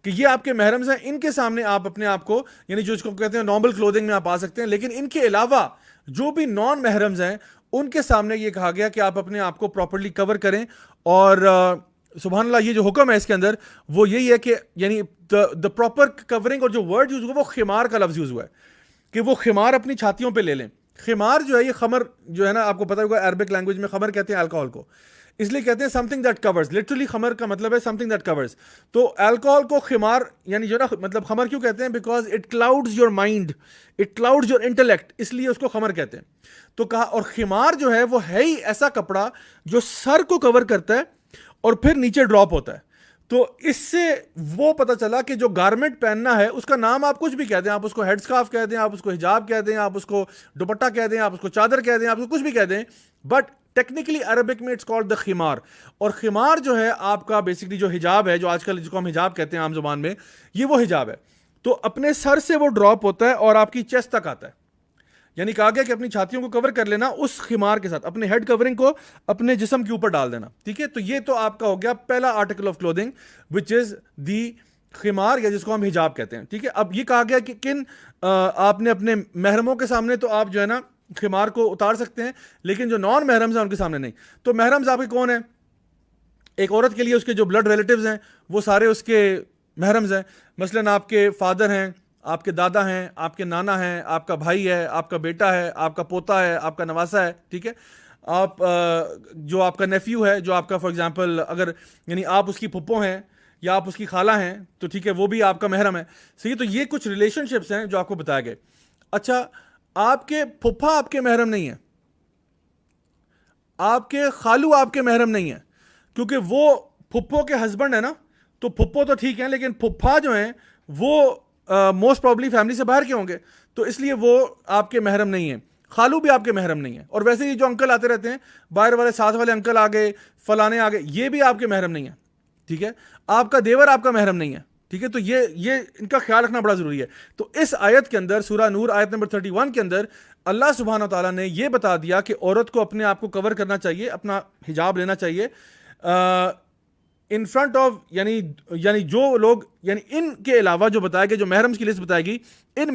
کہ یہ آپ کے محرمز ہیں, ان کے سامنے آپ اپنے آپ کو یعنی جو اس کو کہتے ہیں نارمل کلودنگ میں آپ آ سکتے ہیں, لیکن ان کے علاوہ جو بھی نان محرمز ہیں ان کے سامنے یہ کہا گیا کہ آپ اپنے آپ کو پراپرلی کور کریں. اور سبحان اللہ یہ جو حکم ہے اس کے اندر وہ یہی ہے کہ یعنی دا پراپر کورنگ, اور جو ورڈ یوز ہوا وہ خمار کا لفظ یوز ہوا ہے کہ وہ خمار اپنی چھاتیوں پہ لے لیں. خمار جو ہے یہ خمر جو ہے نا آپ کو پتہ ہوگا عربک لینگویج میں خمر کہتے ہیں الکوہل کو, اس لیے کہتے ہیں something that covers, literally خمر کا مطلب ہے سم تھنگ دیٹ کورز. تو الکوہل کو خمار یعنی جو نا مطلب خمر کیوں کہتے ہیں, because it clouds your mind, it clouds your intellect, اس لیے اس کو خمر کہتے ہیں. تو کہا, اور خمار جو ہے وہ ہے ہی ایسا کپڑا جو سر کو کور کرتا ہے اور پھر نیچے ڈراپ ہوتا ہے. تو اس سے وہ پتہ چلا کہ جو گارمنٹ پہننا ہے اس کا نام آپ کچھ بھی کہہ دیں, آپ اس کو ہیڈ اسکارف کہہ دیں, آپ اس کو حجاب کہہ دیں, آپ اس کو دوپٹہ کہہ دیں, آپ اس کو چادر کہہ دیں, آپ اس کو کچھ بھی کہہ دیں, بٹ ٹیکنیکلی عربک میں اٹس کالڈ دا خمار. اور خمار جو ہے آپ کا بیسکلی جو حجاب ہے, جو آج کل جس کو ہم حجاب کہتے ہیں عام زبان میں, یہ وہ حجاب ہے. تو اپنے سر سے وہ ڈراپ ہوتا ہے اور آپ کی چیسٹ تک آتا ہے, یعنی کہا گیا کہ اپنی چھاتیوں کو کور کر لینا اس خمار کے ساتھ, اپنے ہیڈ کورنگ کو اپنے جسم کے اوپر ڈال دینا. ٹھیک ہے, تو یہ تو آپ کا ہو گیا پہلا آرٹیکل آف کلودنگ وچ از دی خمار, یا جس کو ہم حجاب کہتے ہیں. ٹھیک ہے, اب یہ کہا گیا کہ کن آپ نے اپنے محرموں کے سامنے تو آپ جو ہے نا خمار کو اتار سکتے ہیں, لیکن جو نان محرمز ہیں ان کے سامنے نہیں. تو محرمز آپ کے کون ہیں؟ ایک عورت کے لیے اس کے جو بلڈ ریلیٹیوز ہیں وہ سارے اس کے محرمز ہیں. مثلاً آپ کے فادر ہیں, آپ کے دادا ہیں, آپ کے نانا ہیں, آپ کا بھائی ہے, آپ کا بیٹا ہے, آپ کا پوتا ہے, آپ کا نواسا ہے. ٹھیک ہے, آپ جو آپ کا نیفیو ہے, جو آپ کا فار ایگزامپل اگر یعنی آپ اس کی پھپھو ہیں یا آپ اس کی خالہ ہیں تو ٹھیک ہے وہ بھی آپ کا محرم ہے. صحیح, تو یہ کچھ ریلیشن شپس ہیں جو آپ کو بتائے گئے. اچھا, آپ کے پھپھا آپ کے محرم نہیں ہیں, آپ کے خالو آپ کے محرم نہیں ہیں, کیونکہ وہ پھپھو کے ہسبینڈ ہے نا. تو پھپھو تو ٹھیک ہیں, لیکن پھپھا جو ہیں وہ موسٹ پرابلی فیملی سے باہر کے ہوں گے, تو اس لیے وہ آپ کے محرم نہیں ہیں. خالو بھی آپ کے محرم نہیں ہیں. اور ویسے ہی جو انکل آتے رہتے ہیں باہر والے, ساتھ والے انکل آ گئے, فلانے آ گئے, یہ بھی آپ کے محرم نہیں ہیں. ٹھیک ہے, آپ کا دیور آپ کا محرم نہیں ہے. ٹھیک ہے, تو یہ ان کا خیال رکھنا بڑا ضروری ہے. تو اس آیت کے اندر سورہ نور آیت نمبر 31 کے اندر اللہ سبحانہ و تعالیٰ نے یہ بتا دیا کہ عورت کو اپنے آپ کو کور کرنا چاہیے, اپنا حجاب لینا چاہیے ان فرنٹ آف, یعنی جو لوگ یعنی ان کے علاوہ جو بتایا گیا, جو محرمز کی لسٹ بتائے گی, ان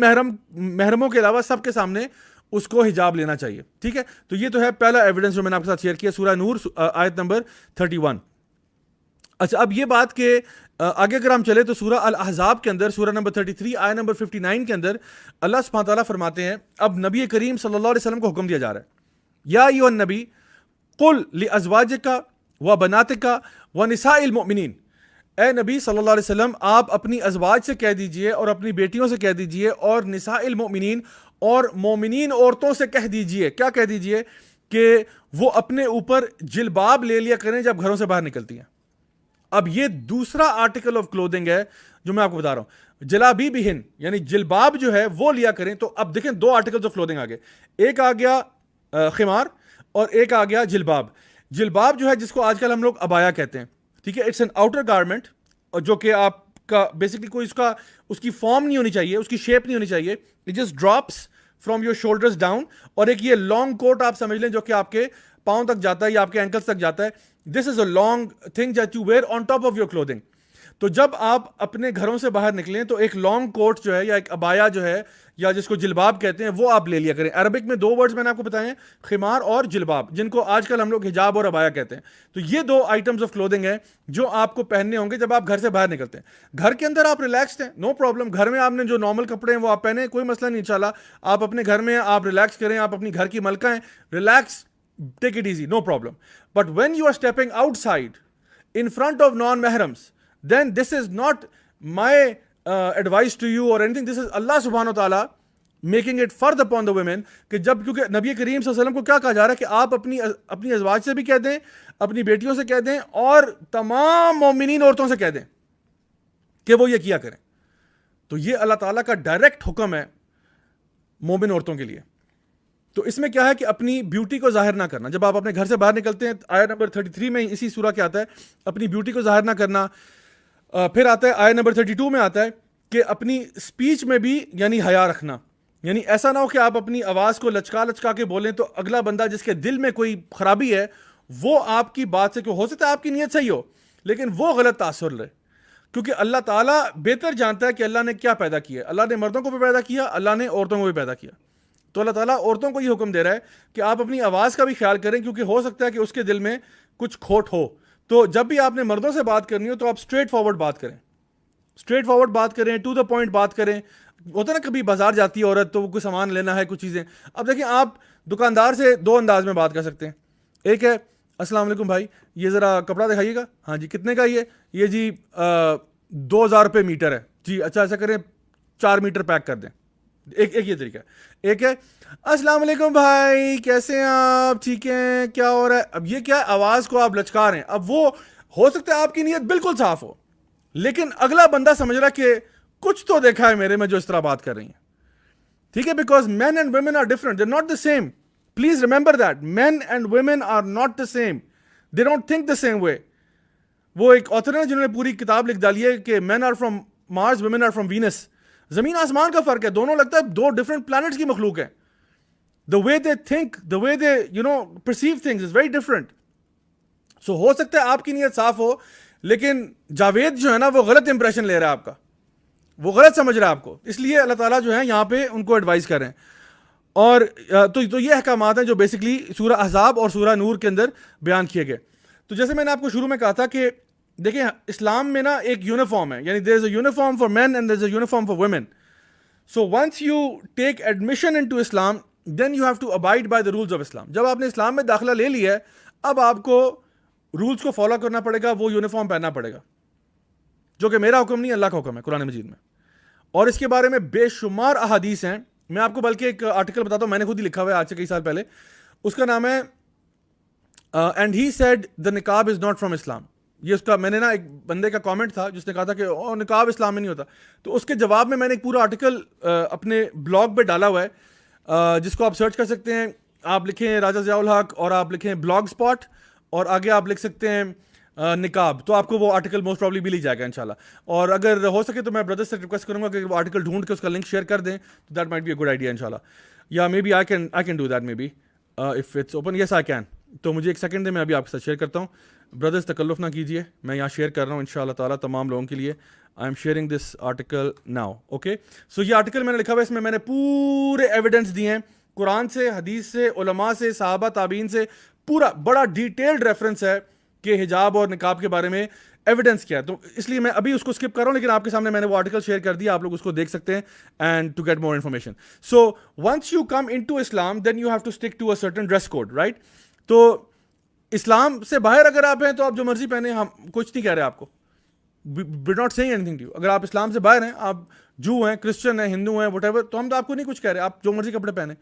محرموں کے علاوہ سب کے سامنے اس کو حجاب لینا چاہیے. ٹھیک ہے, تو یہ تو ہے پہلا ایویڈنس جو میں نے آپ کے ساتھ شیئر کیا, سورہ نور آیت نمبر 31. اچھا, اب یہ بات کہ آگے اگر ہم چلے تو سورہ الاحزاب کے اندر سورہ نمبر 33 آیت نمبر 59 کے اندر اللہ سبحانہ تعالیٰ فرماتے ہیں, اب نبی کریم صلی اللہ علیہ وسلم کو حکم دیا جا رہا ہے یا ایھا النبی قل لازواجک و بناتک و نساء المؤمنین، اے نبی صلی اللہ علیہ وسلم آپ اپنی ازواج سے کہہ دیجئے اور اپنی بیٹیوں سے کہہ دیجئے اور نساء المؤمنین اور مومنین عورتوں سے کہہ دیجئے، کیا کہہ دیجئے؟ کہ وہ اپنے اوپر جلباب لے لیا کریں جب گھروں سے باہر نکلتی ہیں۔ اب یہ دوسرا آرٹیکل آف کلودنگ ہے جو میں آپ کو بتا رہا ہوں، جلابیبہن یعنی جلباب جو ہے وہ لیا کریں۔ تو اب دیکھیں دو آرٹیکلز آف کلودنگ آگے، ایک آ گیا خمار اور ایک آ گیا جلباب۔ جلباب جو ہے جس کو آج کل ہم لوگ عبایا کہتے ہیں، ٹھیک ہے، اٹس این آؤٹر گارمنٹ، اور جو کہ آپ کا بیسکلی کوئی اس کی فارم نہیں ہونی چاہیے، اس کی شیپ نہیں ہونی چاہیے، it just drops from your shoulders down, اور ایک یہ لانگ کوٹ آپ سمجھ لیں جو کہ آپ کے پاؤں تک جاتا ہے یا آپ کے اینکلز تک جاتا ہے۔ This is a long thing that you wear on top of your clothing. تو جب آپ اپنے گھروں سے باہر نکلیں تو ایک لانگ کوٹ جو ہے یا ایک عبایا جو ہے یا جس کو جلباب کہتے ہیں وہ آپ لے لیا کریں۔ عربک میں دو ورڈز میں نے آپ کو بتائے ہیں، خمار اور جلباب، جن کو آج کل ہم لوگ حجاب اور عبایا کہتے ہیں۔ تو یہ دو آئٹمز آف کلودنگ ہیں جو آپ کو پہننے ہوں گے جب آپ گھر سے باہر نکلتے ہیں۔ گھر کے اندر آپ ریلیکسڈ ہیں، نو پرابلم، گھر میں آپ نے جو نارمل کپڑے ہیں وہ آپ پہنے، کوئی مسئلہ نہیں انشاءاللہ۔ آپ اپنے گھر میں آپ ریلیکس کریں، آپ اپنی گھر کی ملکہ ہیں، relax, take it easy, no problem. But when you are stepping outside in front of non-mahrams, then this is not my advice to you or anything. This is Allah subhanahu wa ta'ala making it fard upon the women کہ جب، کیونکہ نبی کریم صلی اللہ علیہ وسلم کو کیا کہا جا رہا ہے کہ آپ اپنی ازواج سے بھی کہہ دیں، اپنی بیٹیوں سے کہہ دیں اور تمام مومنین عورتوں سے کہہ دیں کہ وہ یہ کیا کریں۔ تو یہ اللہ تعالیٰ کا ڈائریکٹ حکم ہے مومن عورتوں کے لیے۔ تو اس میں کیا ہے کہ اپنی بیوٹی کو ظاہر نہ کرنا۔ جب آپ اپنے گھر سے باہر نکلتے ہیں، آیت نمبر 33 میں اسی سورہ کیا آتا ہے، اپنی بیوٹی کو ظاہر نہ کرنا۔ پھر آتا ہے آیت نمبر 32 میں آتا ہے کہ اپنی سپیچ میں بھی یعنی حیا رکھنا، یعنی ایسا نہ ہو کہ آپ اپنی آواز کو لچکا کے بولیں تو اگلا بندہ جس کے دل میں کوئی خرابی ہے وہ آپ کی بات سے، ہو سکتا ہے آپ کی نیت صحیح ہو لیکن وہ غلط تاثر لے، کیونکہ اللہ تعالیٰ بہتر جانتا ہے کہ اللہ نے کیا پیدا کیا ہے۔ اللہ نے مردوں کو بھی پیدا کیا، اللہ نے عورتوں کو بھی پیدا کیا۔ تو اللہ تعالیٰ عورتوں کو یہ حکم دے رہا ہے کہ آپ اپنی آواز کا بھی خیال کریں، کیونکہ ہو سکتا ہے کہ اس کے دل میں کچھ کھوٹ ہو۔ تو جب بھی آپ نے مردوں سے بات کرنی ہو تو آپ اسٹریٹ فارورڈ بات کریں، اسٹریٹ فارورڈ بات کریں، ٹو دا پوائنٹ بات کریں۔ ہوتا ہے نا کبھی بازار جاتی ہے عورت تو وہ کوئی سامان لینا ہے، کچھ چیزیں، اب دیکھیں آپ دکاندار سے دو انداز میں بات کر سکتے ہیں۔ ایک ہے السلام علیکم بھائی، یہ ذرا کپڑا دکھائیے گا، ہاں جی کتنے کا یہ جی 2000 روپے میٹر ہے جی، اچھا ایسا کریں 4 میٹر پیک کر دیں۔ ایک یہ طریقہ ہے۔ ایک ہے السلام علیکم بھائی کیسے ہیں آپ، ٹھیک ہیں، کیا ہو رہا ہے۔ اب یہ کیا ہے، آواز کو آپ لچکا رہے ہیں۔ اب وہ ہو سکتا ہے آپ کی نیت بالکل صاف ہو لیکن اگلا بندہ سمجھ رہا کہ کچھ تو دیکھا ہے میرے میں جو اس طرح بات کر رہی ہیں، ٹھیک ہے، because men and women are different, they not the same, please remember that, men and women are not the same, they don't think the same way. وہ ایک آتھر ہے جنہوں نے پوری کتاب لکھ ڈالی ہے کہ men are from Mars, women are from Venus. زمین آسمان کا فرق ہے، دونوں لگتا ہے دو ڈفرنٹ پلانٹس کی مخلوق ہیں۔ The way they think, the way they perceive things is very different. So ہو سکتا ہے آپ کی نیت صاف ہو لیکن جاوید جو ہے نا وہ غلط امپریشن لے رہا ہے آپ کا، وہ غلط سمجھ رہا ہے آپ کو، اس لیے اللہ تعالیٰ جو ہے یہاں پہ ان کو ایڈوائز کر رہے ہیں۔ اور تو یہ احکامات ہیں جو بیسکلی سورہ احزاب اور سورہ نور کے اندر بیان کیے گئے۔ تو جیسے میں نے آپ کو شروع میں کہا تھا کہ دیکھیں اسلام میں نا ایک یونیفارم ہے، یعنی there is a uniform for men and there is a uniform for women. So once you take admission into Islam, then you have to abide by the rules of Islam. جب آپ نے اسلام میں داخلہ لے لیا ہے اب آپ کو رولز کو فالو کرنا پڑے گا، وہ یونیفارم پہننا پڑے گا، جو کہ میرا حکم نہیں، اللہ کا حکم ہے قرآن مجید میں۔ اور اس کے بارے میں بے شمار احادیث ہیں، میں آپ کو بلکہ ایک آرٹیکل بتاتا ہوں، میں نے خود ہی لکھا ہوا ہے آج سے کئی سال پہلے، اس کا نام ہے اینڈ ہی سیڈ دا نقاب از ناٹ فرام اسلام۔ یہ اس کا میں نے نا ایک بندے کا کامنٹ تھا جس نے کہا تھا کہ نقاب اسلام میں نہیں ہوتا، تو اس کے جواب میں نے ایک پورا آرٹیکل اپنے بلاگ پہ ڈالا ہوا ہے، جس کو آپ سرچ کر سکتے ہیں۔ آپ لکھیں راجہ ضیاء الحق اور آپ لکھیں بلاگ اسپاٹ اور آگے آپ لکھ سکتے ہیں نقاب، تو آپ کو وہ آرٹیکل موسٹ پرابلی بھی لی جائے گا انشاءاللہ۔ اور اگر ہو سکے تو میں بردر سے ریکویسٹ کروں گا کہ وہ آرٹیکل ڈھونڈ کے اس کا لنک شیئر کر دیں، تو that might be a good idea انشاءاللہ، یا maybe I can do that, maybe if it's open, yes I can. تو مجھے ایک سیکنڈ دیں، میں ابھی آپ کے ساتھ شیئر کرتا ہوں، بردرز تکلف نہ کیجیے، میں یہاں شیئر کر رہا ہوں انشاءاللہ تعالیٰ تمام لوگوں کے لیے۔ I am sharing this article now, okay. So یہ آرٹیکل میں نے لکھا ہوا ہے، اس میں میں نے پورے ایویڈنس دیے ہیں قرآن سے، حدیث سے، علماء سے، صحابہ تابعین سے، پورا بڑا ڈیٹیلڈ ریفرنس ہے کہ حجاب اور نقاب کے بارے میں ایویڈنس کیا ہے. تو اس لیے میں ابھی اس کو اسکپ کر رہا ہوں, لیکن آپ کے سامنے میں نے وہ آرٹیکل شیئر کر دیا, آپ لوگ اس کو دیکھ سکتے ہیں and to get more information. So once you come into Islam then you have to stick to a certain dress code, right. تو اسلام سے باہر اگر آپ ہیں تو آپ جو مرضی پہنے, ہم کچھ نہیں کہہ رہے آپ کو, we're not saying anything to you. اگر آپ اسلام سے باہر ہیں, آپ جو ہیں, کرسچن ہیں, ہندو ہیں, وٹ ایور, تو ہم تو آپ کو نہیں کچھ کہہ رہے, آپ جو مرضی کپڑے پہنے.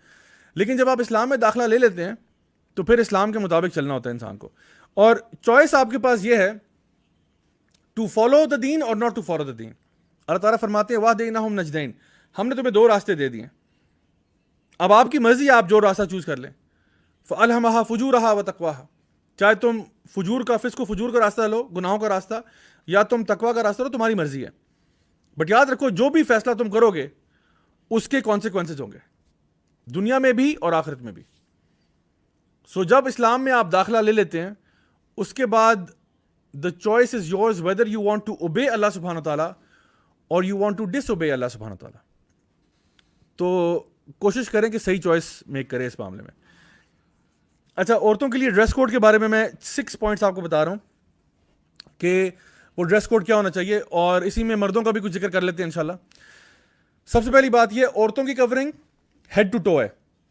لیکن جب آپ اسلام میں داخلہ لے لیتے ہیں تو پھر اسلام کے مطابق چلنا ہوتا ہے انسان کو, اور چوائس آپ کے پاس یہ ہے ٹو فالو دا دین اور ناٹ ٹو فالو دا دین. اللہ تعالیٰ فرماتے ہیں وَهَدَيْنَاهُمْ نَجْدَيْنِ, ہم نے تمہیں دو راستے دے دیے, اب آپ کی مرضی, آپ جو راستہ چوز کر لیں. فَأَلْهَمَهَا فُجُورَهَا وَتَقْوَاهَا, چاہے تم فجور کا, فسق و فجور کا راستہ لو, گناہوں کا راستہ, یا تم تقویٰ کا راستہ لو, تمہاری مرضی ہے. بٹ یاد رکھو جو بھی فیصلہ تم کرو گے اس کے کانسیکوینسز ہوں گے, دنیا میں بھی اور آخرت میں بھی. سو جب اسلام میں آپ داخلہ لے لیتے ہیں, اس کے بعد the choice is yours whether you want to obey Allah subhanahu wa ta'ala or you want to disobey Allah subhanahu wa ta'ala. تو کوشش کریں کہ صحیح چوائس میک کریں اس معاملے میں. اچھا, عورتوں کے لیے ڈریس کوڈ کے بارے میں 6 پوائنٹس آپ کو بتا رہا ہوں کہ وہ ڈریس کوڈ کیا ہونا چاہیے, اور اسی میں مردوں کا بھی کچھ ذکر کر لیتے ہیں انشاءاللہ. سب سے پہلی بات یہ, عورتوں کی کورنگ ہیڈ ٹو ٹو ہے,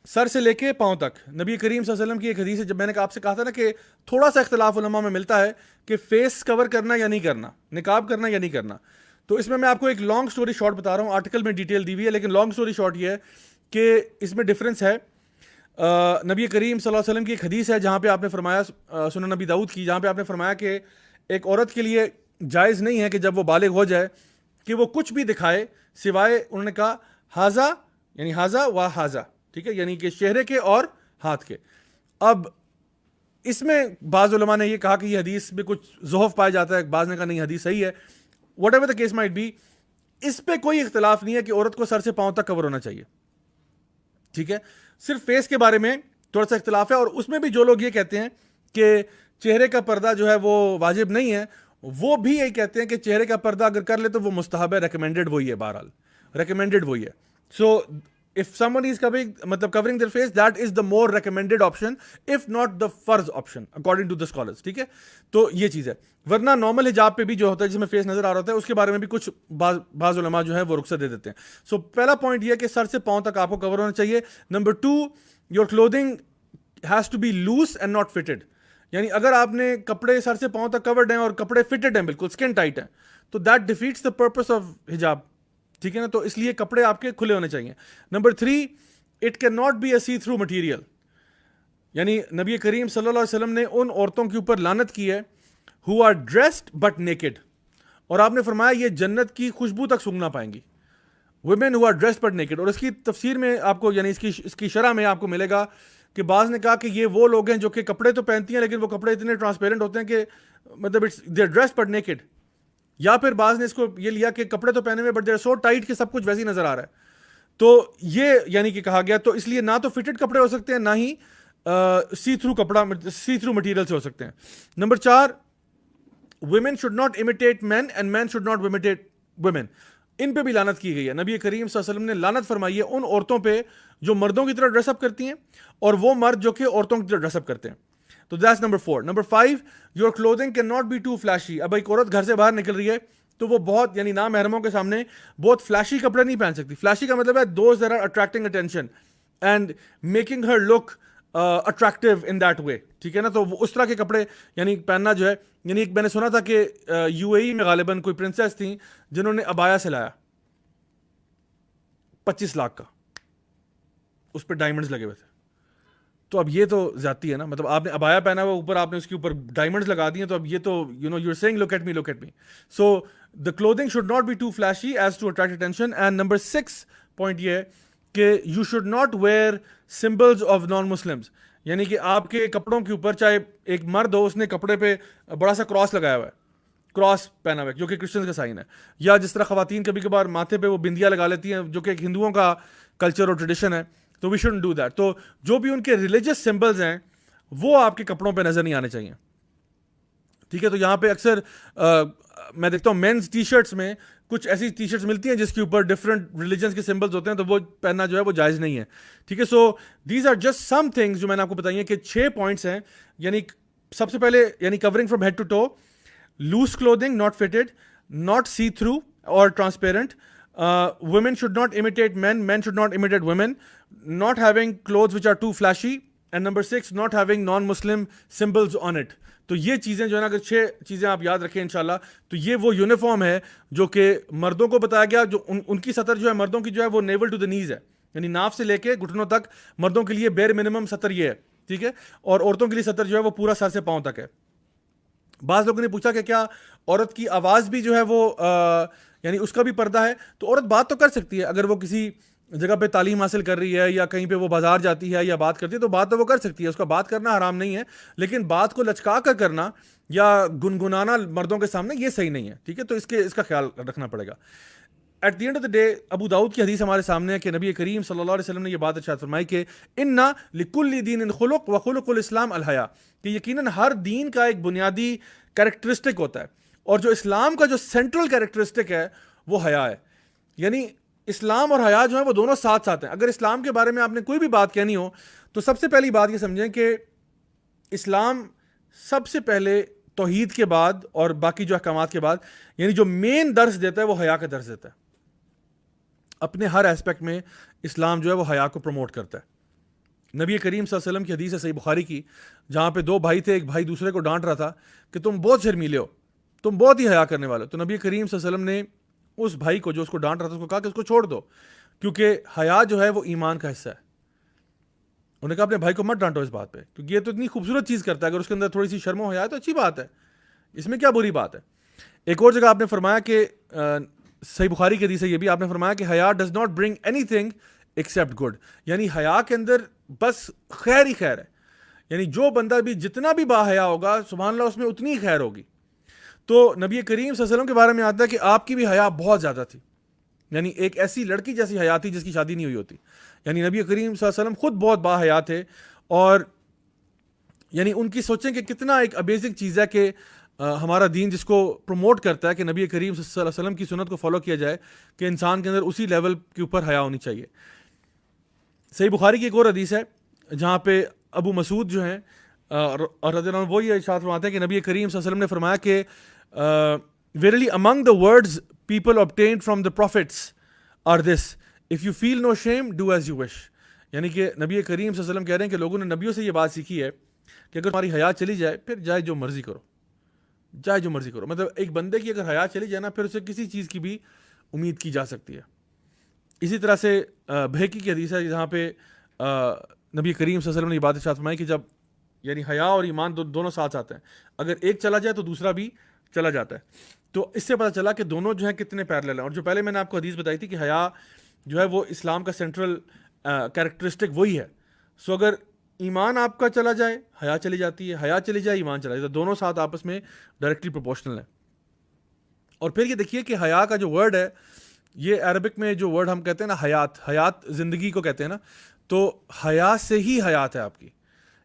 سر سے لے کے پاؤں تک. نبی کریم صلی اللہ علیہ وسلم کی ایک حدیث ہے, جب میں نے آپ سے کہا تھا نا کہ تھوڑا سا اختلاف علماء میں ملتا ہے کہ فیس کور کرنا یا نہیں کرنا, نقاب کرنا یا نہیں کرنا, تو اس میں آپ کو ایک لانگ سٹوری شارٹ بتا رہا ہوں. آرٹیکل میں ڈیٹیل دی ہوئی ہے, لیکن لانگ سٹوری شارٹ یہ ہے کہ اس میں ڈفرینس ہے. نبی کریم صلی اللہ علیہ وسلم کی ایک حدیث ہے جہاں پہ آپ نے فرمایا, سنن نبی داؤد کی, جہاں پہ آپ نے فرمایا کہ ایک عورت کے لیے جائز نہیں ہے کہ جب وہ بالغ ہو جائے کہ وہ کچھ بھی دکھائے سوائے, انہوں نے کہا ہاذا, یعنی ہاذا و ہاذا, ٹھیک ہے, یعنی کہ چہرے کے اور ہاتھ کے. اب اس میں بعض علماء نے یہ کہا کہ یہ حدیث میں کچھ ضعف پایا جاتا ہے, بعض نے کہا نہیں حدیث صحیح ہے. Whatever the case might be, اس پہ کوئی اختلاف نہیں ہے کہ عورت کو سر سے پاؤں تک کور ہونا چاہیے, ٹھیک ہے. صرف فیس کے بارے میں تھوڑا سا اختلاف ہے, اور اس میں بھی جو لوگ یہ کہتے ہیں کہ چہرے کا پردہ جو ہے وہ واجب نہیں ہے, وہ بھی یہی کہتے ہیں کہ چہرے کا پردہ اگر کر لے تو وہ مستحب ہے, ریکمینڈڈ وہی ہے, بہرحال ریکمینڈڈ وہی ہے. سو if someone is covering their face, that is the more recommended option, if not the فرض option according to the scholars, ٹھیک ہے. تو یہ چیز ہے, ورنہ نارمل حجاب پہ بھی جو ہوتا ہے جس میں فیس نظر آ رہا ہوتا ہے, اس کے بارے میں بھی کچھ بعض علماء جو ہے وہ رخصت دے دیتے ہیں. سو پہلا پوائنٹ یہ ہے کہ سر سے پاؤں تک آپ کو کور ہونا چاہیے. Number 2, your clothing has to be loose and not fitted, یعنی اگر آپ نے کپڑے سر سے پاؤں تک کورڈ ہیں اور کپڑے فٹڈ ہیں, بالکل اسکن ٹائٹ ہیں, تو that defeats the purpose of حجاب, ٹھیک ہے نا. تو اس لیے کپڑے آپ کے کھلے ہونے چاہیے. Number 3, it can not be a see through material, یعنی نبی کریم صلی اللہ علیہ وسلم نے ان عورتوں کے اوپر لعنت کی ہے who are dressed but naked, اور آپ نے فرمایا یہ جنت کی خوشبو تک سونگھ نہ پائیں گی. women who are dressed but naked, اور اس کی تفسیر میں آپ کو, یعنی اس کی شرح میں آپ کو ملے گا کہ بعض نے کہا کہ یہ وہ لوگ ہیں جو کہ کپڑے تو پہنتی ہیں لیکن وہ کپڑے اتنے ٹرانسپیرنٹ ہوتے ہیں کہ مطلب they are dressed but naked, یا پھر بعض نے اس کو یہ لیا کہ کپڑے تو پہنے ہوئے but they are so tight کہ سب کچھ ویسے ہی نظر آ رہا ہے. تو یہ یعنی کہ کہا گیا, تو اس لیے نہ تو فٹڈ کپڑے ہو سکتے ہیں, نہ ہی سی تھرو کپڑا, سی تھرو مٹیریل سے ہو سکتے ہیں. Number 4, women should not imitate men and men should not imitate women, ان پہ بھی لعنت کی گئی ہے. نبی کریم صلی اللہ علیہ وسلم نے لعنت فرمائی ہے ان عورتوں پہ جو مردوں کی طرح ڈریس اپ کرتی ہیں اور وہ مرد جو کہ عورتوں کی طرح ڈریس اپ کرتے ہیں. تو that's number 4. Number 5, your clothing cannot be too flashy. اب ایک عورت گھر سے باہر نکل رہی ہے تو وہ بہت, یعنی نامحرموں کے سامنے بہت فلیشی کپڑے نہیں پہن سکتی. فلیشی کا مطلب ہے those that are attracting attention and making her look attractive in that way, ٹھیک ہے نا. تو اس طرح کے کپڑے یعنی پہننا جو ہے, یعنی میں نے سنا تھا کہ UAE میں غالباً کوئی پرنسس تھیں جنہوں نے ابایا سلایا 25 لاکھ کا, اس پہ ڈائمنڈز لگے ہوئے تھے. تو اب یہ تو زیادتی ہے نا, مطلب آپ نے ابایا پہنا ہوا, اوپر آپ نے اس کے اوپر ڈائمنڈز لگا دیے, تو اب یہ تو you are seeing look at me, look at me. So the clothing should not be too flashy as to attract attention. And number 6 point یہ ہے کہ you should not wear symbols of non-Muslims, یعنی کہ آپ کے کپڑوں کے اوپر, چاہے ایک مرد ہو اس نے کپڑے پہ بڑا سا کراس لگایا ہوا ہے, کراس پہنا ہوا ہے جو کہ کرسچنز کا سائن ہے, یا جس طرح خواتین کبھی کبھار ماتھے پہ وہ بندیاں لگا لیتی ہیں جو کہ ایک ہندوؤں کا کلچر اور ٹریڈیشن ہے, تو وی شوڈنٹ ڈو دیٹ. تو جو بھی ان کے ریلیجس سمبلز ہیں وہ آپ کے کپڑوں پہ نظر نہیں آنے چاہیے, ٹھیک ہے. تو یہاں پہ اکثر میں دیکھتا ہوں مینز ٹی شرٹس میں کچھ ایسی ٹی شرٹس ملتی ہیں جس کے اوپر ڈفرنٹ ریلیجنس کے سمبلز ہوتے ہیں, تو وہ پہننا جو ہے وہ جائز نہیں ہے, ٹھیک ہے. So these are just some things جو میں نے آپ کو بتائی ہیں کہ 6 پوائنٹس ہیں. یعنی سب سے پہلے یعنی covering from head to toe, loose clothing, not fitted, not see-through or transparent. Women should not imitate men, men should not imitate women, not having clothes which are too flashy, and number 6, not having non-Muslim symbols on it. تو یہ چیزیں جو ہے نا، اگر 6 چیزیں آپ یاد رکھیں انشاءاللہ، تو یہ وہ یونیفارم ہے جو کہ مردوں کو بتایا گیا. جو ان کی سطر جو ہے مردوں کی جو ہے وہ نیول ٹو دا نیز ہے، یعنی ناف سے لے کے گھٹنوں تک مردوں کے لیے بیر منیمم سطر یہ ہے، ٹھیک ہے. اور عورتوں کے لیے سطر جو ہے وہ پورا سر سے پاؤں تک ہے. بعض لوگوں نے پوچھا کہ کیا عورت کی آواز بھی جو ہے وہ یعنی اس کا بھی پردہ ہے؟ تو عورت بات تو کر سکتی ہے، اگر وہ کسی جگہ پہ تعلیم حاصل کر رہی ہے یا کہیں پہ وہ بازار جاتی ہے یا بات کرتی ہے تو بات تو وہ کر سکتی ہے، اس کا بات کرنا حرام نہیں ہے. لیکن بات کو لچکا کر کرنا یا گنگنانا مردوں کے سامنے یہ صحیح نہیں ہے، ٹھیک ہے. تو اس کا خیال رکھنا پڑے گا. At the end of the day Abu Dawood کی حدیث ہمارے سامنے ہے کہ نبی کریم صلی اللہ علیہ وسلم نے یہ بات ارشاد فرمائی کہ انا لکل دین خلق و خلق الاسلام الحیا، کہ یقیناً ہر دین کا ایک بنیادی کریکٹرسٹک ہوتا ہے، اور جو اسلام کا جو سینٹرل کریکٹرسٹک ہے وہ حیا ہے. یعنی اسلام اور حیا جو ہے وہ دونوں ساتھ ساتھ ہیں. اگر اسلام کے بارے میں آپ نے کوئی بھی بات کہنی ہو تو سب سے پہلی بات یہ سمجھیں کہ اسلام سب سے پہلے توحید کے بعد اور باقی جو احکامات کے بعد یعنی جو مین درس دیتا ہے وہ حیا کا درس دیتا ہے. اپنے ہر ایسپیکٹ میں اسلام جو ہے وہ حیا کو پروموٹ کرتا ہے. نبی کریم صلی اللہ علیہ وسلم کی حدیث ہے صحیح بخاری کی، جہاں پہ 2 بھائی تھے، ایک بھائی دوسرے کو ڈانٹ رہا تھا کہ تم بہت شرمیلے ہو، تم بہت ہی حیا کرنے والے ہو. تو نبی کریم صلی اللہ علیہ وسلم نے اس بھائی کو جو اس کو ڈانٹ رہا تھا اس کو کہا کہ اس کو چھوڑ دو، کیونکہ حیا جو ہے وہ ایمان کا حصہ ہے. انہوں نے کہا اپنے بھائی کو مت ڈانٹو اس بات پہ، کیونکہ یہ تو اتنی خوبصورت چیز کرتا ہے، اگر اس کے اندر تھوڑی سی شرم و حیا ہے تو اچھی بات ہے، اس میں کیا بری بات ہے. ایک اور جگہ آپ نے فرمایا کہ صحیح بخاری کی حدیث ہے یہ بھی، آپ نے فرمایا کہ حیا does not bring any thing accept good, یعنی حیا کے اندر بس خیر ہی خیر ہے. یعنی جو بندہ بھی جتنا بھی با حیا ہوگا سبحان اللہ اس میں اتنی ہی خیر ہوگی. تو نبی کریم صلی اللہ علیہ وسلم کے بارے میں آتا ہے کہ آپ کی بھی حیا بہت زیادہ تھی، یعنی ایک ایسی لڑکی جیسی حیا تھی جس کی شادی نہیں ہوئی ہوتی. یعنی نبی کریم صلی اللہ علیہ وسلم خود بہت با حیا تھے، اور یعنی ان کی سوچیں کہ کتنا ایک امیزنگ چیز ہے کہ ہمارا دین جس کو پروموٹ کرتا ہے کہ نبی کریم صلی اللہ علیہ وسلم کی سنت کو فالو کیا جائے، کہ انسان کے اندر اسی لیول کے اوپر حیا ہونی چاہیے. صحیح بخاری کی ایک اور حدیث ہے جہاں پہ ابو مسعود جو ہیں اور رضی اللہ عنہ وہ یہ ارشاد فرماتے ہیں کہ نبی کریم صلی اللہ علیہ وسلم نے فرمایا کہ verily among the words people obtained from the prophets are this, if you feel no shame do as you wish. یعنی کہ نبی کریم صلی اللہ علیہ وسلم کہہ رہے ہیں کہ لوگوں نے نبیوں سے یہ بات سیکھی ہے کہ اگر تمہاری حیا چلی جائے پھر جائے جو مرضی کرو، جائے جو مرضی کرو. مطلب ایک بندے کی اگر حیا چلی جائے نا پھر اسے کسی چیز کی بھی امید کی جا سکتی ہے. اسی طرح سے بہقی کی حدیث ہے جہاں پہ نبی کریم صلی اللہ علیہ وسلم نے یہ بات ارشاد فرمائی کہ جب یعنی حیا اور ایمان دونوں ساتھ آتے ہیں، اگر ایک چلا جائے تو دوسرا بھی چلا جاتا ہے. تو اس سے پتہ چلا کہ دونوں جو ہیں کتنے پیرلل ہیں. اور جو پہلے میں نے آپ کو حدیث بتائی تھی کہ حیا جو ہے وہ اسلام کا سینٹرل کریکٹرسٹک وہی ہے. سو اگر ایمان آپ کا چلا جائے حیا چلی جاتی ہے، حیا چلی جائے ایمان چلا جاتا ہے، دونوں ساتھ آپس میں ڈائریکٹلی پروپورشنل ہیں. اور پھر یہ دیکھیے کہ حیا کا جو ورڈ ہے یہ عربک میں جو ورڈ ہم کہتے ہیں نا حیات زندگی کو کہتے ہیں نا، تو حیا سے ہی حیات ہے آپ کی،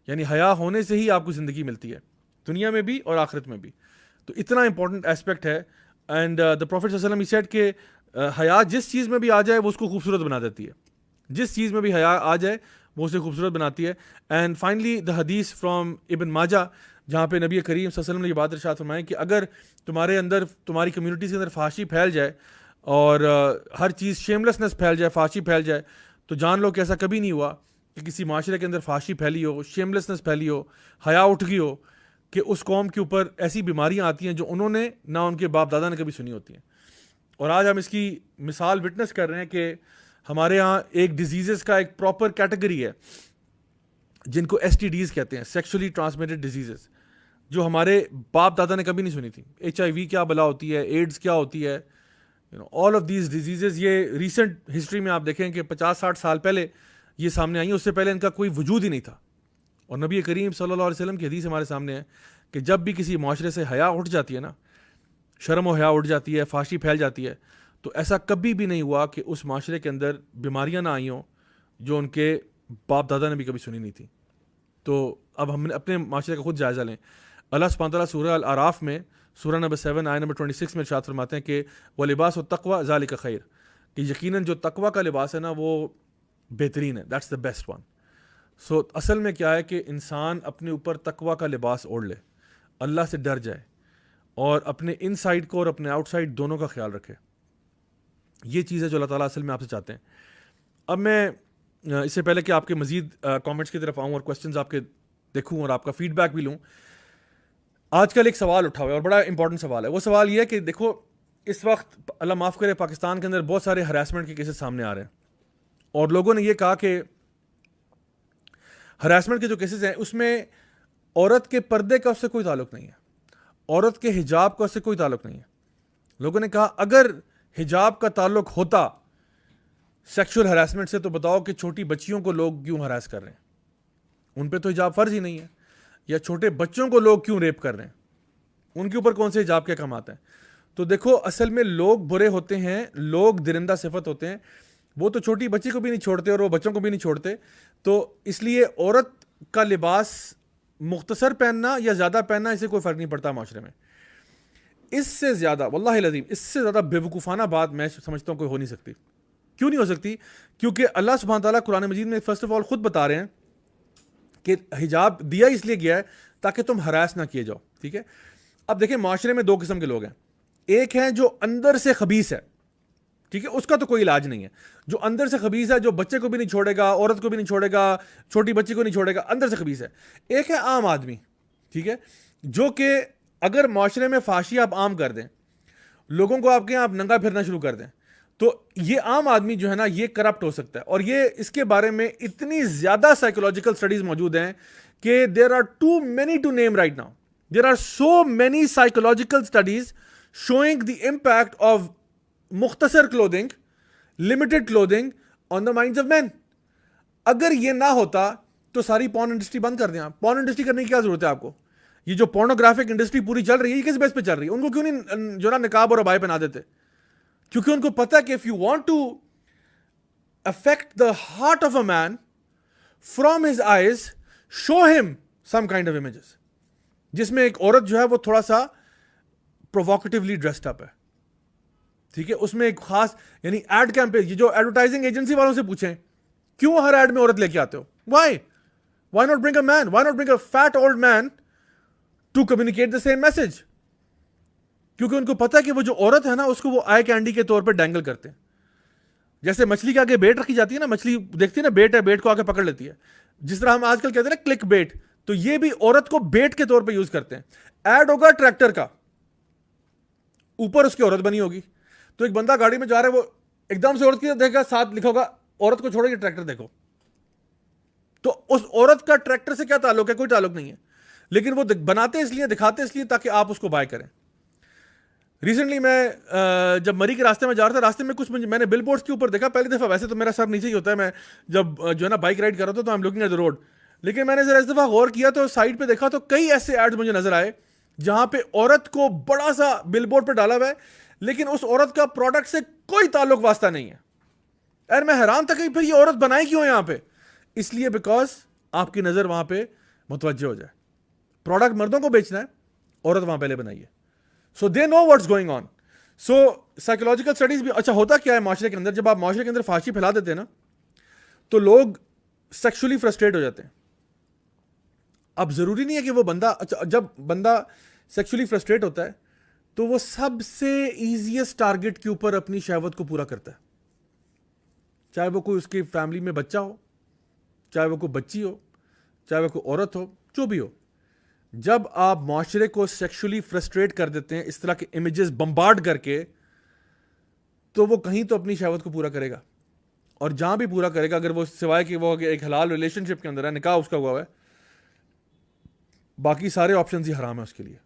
یعنی حیا ہونے سے ہی آپ کو زندگی ملتی ہے دنیا میں بھی اور آخرت میں بھی. تو اتنا امپورٹنٹ ایسپیکٹ ہے. اینڈ دا پروفیٹ صلی اللہ علیہ وسلم سیڈ کہ حیا جس چیز میں بھی آ جائے وہ اس کو خوبصورت بنا دیتی ہے، جس چیز میں بھی حیا آ جائے وہ اسے خوبصورت بناتی ہے. اینڈ فائنلی دا حدیث فرام ابن ماجہ جہاں پہ نبی کریم صلی اللہ علیہ وسلم نے یہ بات ارشاد فرمائی کہ اگر تمہارے اندر تمہاری کمیونٹیز کے اندر فحاشی پھیل جائے اور ہر چیز شیملیسنس پھیل جائے، فحاشی پھیل جائے، تو جان لو کہ ایسا کبھی نہیں ہوا کہ کسی معاشرے کے اندر فحاشی پھیلی ہو، شیملیسنس پھیلی ہو، حیا اٹھ گئی ہو، کہ اس قوم کے اوپر ایسی بیماریاں آتی ہیں جو انہوں نے نہ ان کے باپ دادا نے کبھی سنی ہوتی ہیں. اور آج ہم اس کی مثال وٹنس کر رہے ہیں کہ ہمارے ہاں ایک ڈیزیزز کا ایک پراپر کیٹیگری ہے جن کو STDs کہتے ہیں، سیکشولی ٹرانسمیٹڈ ڈیزیزز، جو ہمارے باپ دادا نے کبھی نہیں سنی تھی. HIV کیا بلا ہوتی ہے، ایڈز کیا ہوتی ہے، آل آف دیز ڈیزیزز. یہ ریسنٹ ہسٹری میں آپ دیکھیں کہ 50-60 سال پہلے یہ سامنے آئی ہیں، اس سے پہلے ان کا کوئی وجود ہی نہیں تھا. اور نبی کریم صلی اللہ علیہ وسلم کی حدیث ہمارے سامنے ہے کہ جب بھی کسی معاشرے سے حیا اٹھ جاتی ہے نا، شرم و حیا اٹھ جاتی ہے، فحاشی پھیل جاتی ہے، تو ایسا کبھی بھی نہیں ہوا کہ اس معاشرے کے اندر بیماریاں نہ آئی ہوں جو ان کے باپ دادا نے بھی کبھی سنی نہیں تھی. تو اب ہم نے اپنے معاشرے کا خود جائزہ لیں. اللہ سبحانہ تعالیٰ سورہ الاعراف میں سورہ نمبر 7 آیت نمبر 26 میں ارشاد فرماتے ہیں کہ وَلِبَاسُ التَّقْوَىٰ ذَلِكَ خَيْرٌ، کہ یقیناً جو تقویٰ کا لباس ہے نا وہ بہترین ہے، دیٹس دا بیسٹ ون. سو اصل میں کیا ہے کہ انسان اپنے اوپر تقویٰ کا لباس اوڑھ لے، اللہ سے ڈر جائے اور اپنے ان سائڈ کو اور اپنے آؤٹ سائڈ دونوں کا خیال رکھے. یہ چیز ہے جو اللہ تعالیٰ اصل میں آپ سے چاہتے ہیں. اب میں اس سے پہلے کہ آپ کے مزید کامنٹس کی طرف آؤں اور کوسچنز آپ کے دیکھوں اور آپ کا فیڈ بیک بھی لوں, آج کل ایک سوال اٹھا ہوا ہے اور بڑا امپورٹنٹ سوال ہے. وہ سوال یہ ہے کہ دیکھو اس وقت اللہ معاف کرے پاکستان کے اندر بہت سارے ہراسمنٹ کے کیسز سامنے آ رہے ہیں, اور لوگوں نے یہ کہا کہ ہراسمنٹ کے جو کیسز ہیں اس میں عورت کے پردے کا اس سے کوئی تعلق نہیں ہے, عورت کے حجاب کا اس سے کوئی تعلق نہیں ہے. لوگوں نے کہا اگر حجاب کا تعلق ہوتا سیکشول ہراسمنٹ سے تو بتاؤ کہ چھوٹی بچیوں کو لوگ کیوں ہراس کر رہے ہیں, ان پہ تو حجاب فرض ہی نہیں ہے. یا چھوٹے بچوں کو لوگ کیوں ریپ کر رہے ہیں, ان کے اوپر کون سے حجاب کے کام آتا ہے. تو دیکھو اصل میں لوگ برے ہوتے ہیں, لوگ درندہ صفت ہوتے ہیں, وہ تو چھوٹی بچی کو بھی نہیں چھوڑتے اور وہ بچوں کو بھی نہیں چھوڑتے. تو اس لیے عورت کا لباس مختصر پہننا یا زیادہ پہننا اسے کوئی فرق نہیں پڑتا معاشرے میں. اس سے زیادہ واللہ العظیم اس سے زیادہ بیوقوفانہ بات میں سمجھتا ہوں کوئی ہو نہیں سکتی. کیوں نہیں ہو سکتی؟ کیونکہ اللہ سبحانہ تعالیٰ قرآن مجید میں فرسٹ آف آل خود بتا رہے ہیں کہ حجاب دیا اس لیے گیا ہے تاکہ تم ہراس نہ کیے جاؤ. ٹھیک ہے, اب دیکھیں معاشرے میں دو قسم کے لوگ ہیں. ایک ہے جو اندر سے خبیث ہے, ٹھیک ہے, اس کا تو کوئی علاج نہیں ہے. جو اندر سے خبیث ہے, جو بچے کو بھی نہیں چھوڑے گا, عورت کو بھی نہیں چھوڑے گا, چھوٹی بچی کو نہیں چھوڑے گا, اندر سے خبیث ہے. ایک ہے عام آدمی, ٹھیک ہے, جو کہ اگر معاشرے میں فحاشی آپ عام کر دیں, لوگوں کو آپ کے یہاں آپ ننگا پھرنا شروع کر دیں, تو یہ عام آدمی جو ہے نا یہ کرپٹ ہو سکتا ہے. اور یہ اس کے بارے میں اتنی زیادہ سائیکولوجیکل اسٹڈیز موجود ہیں کہ there are too many to name right now. There are so many psychological studies showing the impact of مختصر clothing, limited clothing on the minds of men. اگر یہ نہ ہوتا تو ساری پورن انڈسٹری بند کر دیں. آپ پورن انڈسٹری کرنے کی کیا ضرورت ہے آپ کو؟ یہ جو پورنوگرافک انڈسٹری پوری چل رہی ہے یہ کس بیس پہ چل رہی ہے؟ ان کو کیوں نہیں جو نا نقاب اور عبائے پہنا دیتے؟ کیونکہ ان کو پتا کہ if you want to affect the heart of a man from his eyes, show him some kind of images جس میں ایک عورت جو ہے وہ تھوڑا سا پروووکیٹولی ڈریسڈ اپ ہے, ٹھیک ہے, اس میں ایک خاص یعنی ایڈ کیمپین, یہ جو ایڈورٹائزنگ ایجنسی والوں سے پوچھیں کیوں ہر ایڈ میں عورت لے کے آتے ہو؟ Why not bring a man, why not bring a fat old man to communicate the same message? کیونکہ ان کو پتا ہے کہ وہ جو عورت ہے نا اس کو وہ آئی کینڈی کے طور پہ ڈینگل کرتے ہیں. جیسے مچھلی کے آگے بیٹ رکھی جاتی ہے نا, مچھلی دیکھتی ہے نا بیٹ ہے, بیٹ کو آگے پکڑ لیتی ہے, جس طرح ہم آج کل کہتے ہیں نا کلک بیٹ, تو یہ بھی عورت کو بیٹ کے طور پہ یوز کرتے ہیں. ایڈ ہوگا ٹریکٹر کا, اوپر اس کی عورت بنی ہوگی, تو ایک بندہ گاڑی میں جا رہا ہے, وہ ایک دم سے عورت کی دیکھے گا, ساتھ لکھا ہوگا عورت کو چھوڑو یہ ٹریکٹر دیکھو. تو اس عورت کا ٹریکٹر سے کیا تعلق ہے؟ کوئی تعلق نہیں ہے, لیکن وہ بناتے اس لیے, دکھاتے اس لیے تاکہ آپ اس کو بائی کریں. ریسنٹلی میں جب مری کے راستے میں جا رہا تھا, راستے میں کچھ میں نے بل بورڈز کے اوپر دیکھا. پہلی دفعہ ویسے تو میرا سر نیچے ہی ہوتا ہے میں جب جو ہے نا بائک رائڈ کر رہا تھا, تو I am looking at the road, لیکن میں نے ذرا اس دفعہ غور کیا تو سائڈ پہ دیکھا تو کئی ایسے ایڈز مجھے نظر آئے جہاں پہ عورت کو بڑا سا بل بورڈ پہ ڈالا ہوا ہے, لیکن اس عورت کا پروڈکٹ سے کوئی تعلق واسطہ نہیں ہے. اور میں حیران تھا کہ پھر یہ عورت بنائی کیوں یہاں پہ؟ اس لیے بیکاز آپ کی نظر وہاں پہ متوجہ ہو جائے. پروڈکٹ مردوں کو بیچنا ہے, عورت وہاں پہلے بنائیے. So they know what's going on. So psychological studies بھی اچھا ہوتا کیا ہے معاشرے کے اندر, جب آپ معاشرے کے اندر فحاشی پھیلا دیتے ہیں نا تو لوگ سیکشولی فرسٹریٹ ہو جاتے ہیں. اب ضروری نہیں ہے کہ وہ بندہ, جب بندہ سیکشولی فرسٹریٹ ہوتا ہے تو وہ سب سے ایزیسٹ ٹارگٹ کے اوپر اپنی شہوت کو پورا کرتا ہے, چاہے وہ کوئی اس کی فیملی میں بچہ ہو, چاہے وہ کوئی بچی ہو, چاہے وہ کوئی عورت ہو, جو بھی ہو. جب آپ معاشرے کو سیکشولی فرسٹریٹ کر دیتے ہیں اس طرح کے امیجز بمبارڈ کر کے, تو وہ کہیں تو اپنی شہوت کو پورا کرے گا, اور جہاں بھی پورا کرے گا, اگر وہ سوائے کہ وہ ایک حلال ریلیشن شپ کے اندر ہے, نکاح اس کا ہوا ہے, باقی سارے آپشنز ہی حرام ہیں اس کے لیے.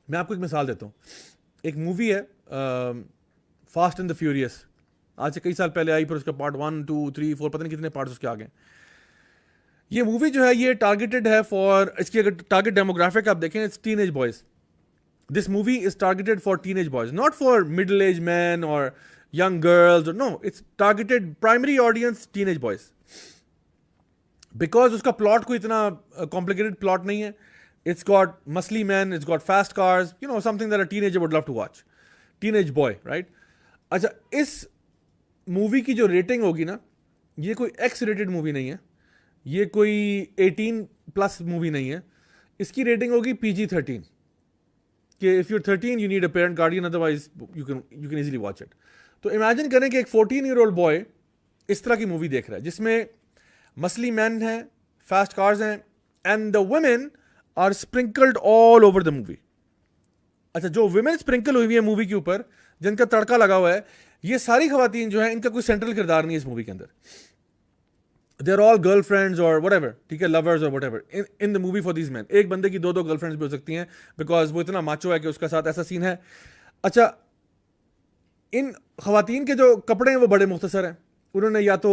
میں آپ کو ایک مثال دیتا ہوں. ایک مووی ہے فاسٹ اینڈ دا فیوریس, آج سے کئی سال پہلے آئی, پھر اس کا پارٹ 1 2 3 4 پتہ نہیں کتنے پارٹس اس کے آگے. یہ مووی جو ہے یہ ٹارگیٹڈ ہے فار, اس کی اگر ٹارگیٹ ڈیموگرافک آپ دیکھیں it's teenage boys. This movie is targeted for teenage boys, not for middle age men اور young girls, no, it's targeted primary audience teenage boys. Because اس کا plot کوئی اتنا complicated plot نہیں ہے. It's got muscly men, it's got fast cars, you know, something that a teenager would love to watch. Teenage boy, right? اچھا, اس movie کی جو rating ہوگی نا, یہ کوئی ایکس ریٹڈ مووی نہیں ہے, یہ کوئی 18+ مووی نہیں ہے, اس کی ریٹنگ ہوگی PG-13. کہ if you're 13 you need a parent guardian, otherwise you can easily watch it. تو امیجن کریں کہ ایک 14-year-old boy اس طرح کی مووی دیکھ رہا ہے جس میں مسلی مین ہیں, فاسٹ کارز ہیں, and the women are sprinkled all over the movie. اچھا, جو ویمن اسپرنکل ہوئی ہوئی ہے مووی کے اوپر, جن کا تڑکا لگا ہوا ہے, یہ ساری خواتین جو ہیں ان کا کوئی سینٹرل کردار نہیں ہے اس مووی کے اندر. They are all girlfriends اور وٹ ایور, ٹھیک ہے, لورز اور whatever in the movie for these men. ایک بندے کی 2 گرل فرینڈز بھی ہو سکتی ہیں بیکاز وہ اتنا ماچو ہے کہ اس کا ساتھ ایسا سین ہے. اچھا, ان خواتین کے جو کپڑے ہیں وہ بڑے مختصر ہیں. انہوں نے یا تو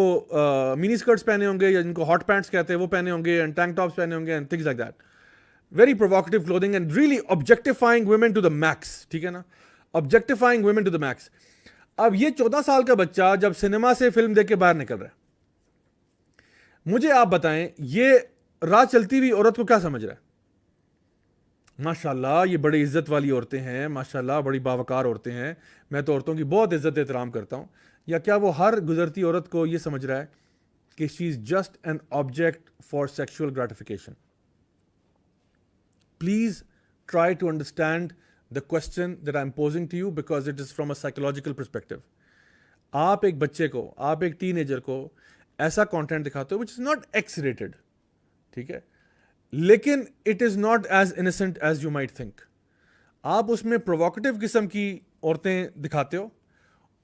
منی اسکرٹس پہنے ہوں گے, یا جن کو ہاٹ پینٹس کہتے ہیں وہ پہنے ہوں گے, اینڈ ٹینک ٹاپس پہنے ہوں گے, and things like that. Very provocative clothing and really objectifying women to the max. ٹھیک ہے نا, objectifying women to the max. اب یہ 14 سال کا بچہ جب سنیما سے فلم دیکھ کے باہر نکل رہا ہے, مجھے آپ بتائیں یہ راہ چلتی ہوئی عورت کو کیا سمجھ رہا ہے؟ ماشاءاللہ یہ بڑی عزت والی عورتیں ہیں, ماشاءاللہ بڑی باوقار عورتیں ہیں, میں تو عورتوں کی بہت عزت احترام کرتا ہوں. یا کیا وہ ہر گزرتی عورت کو یہ سمجھ رہا ہے کہ she is just an object for sexual gratification? Please try to understand the question that I'm posing to you because it is from a psychological perspective. آپ ایک بچے کو, آپ ایک ٹین ایجر کو ایسا کانٹینٹ دکھاتے ہو which is not X-rated, ٹھیک ہے, لیکن it is not as innocent as you might think. آپ اس میں پرووکیٹیو قسم کی عورتیں دکھاتے ہو,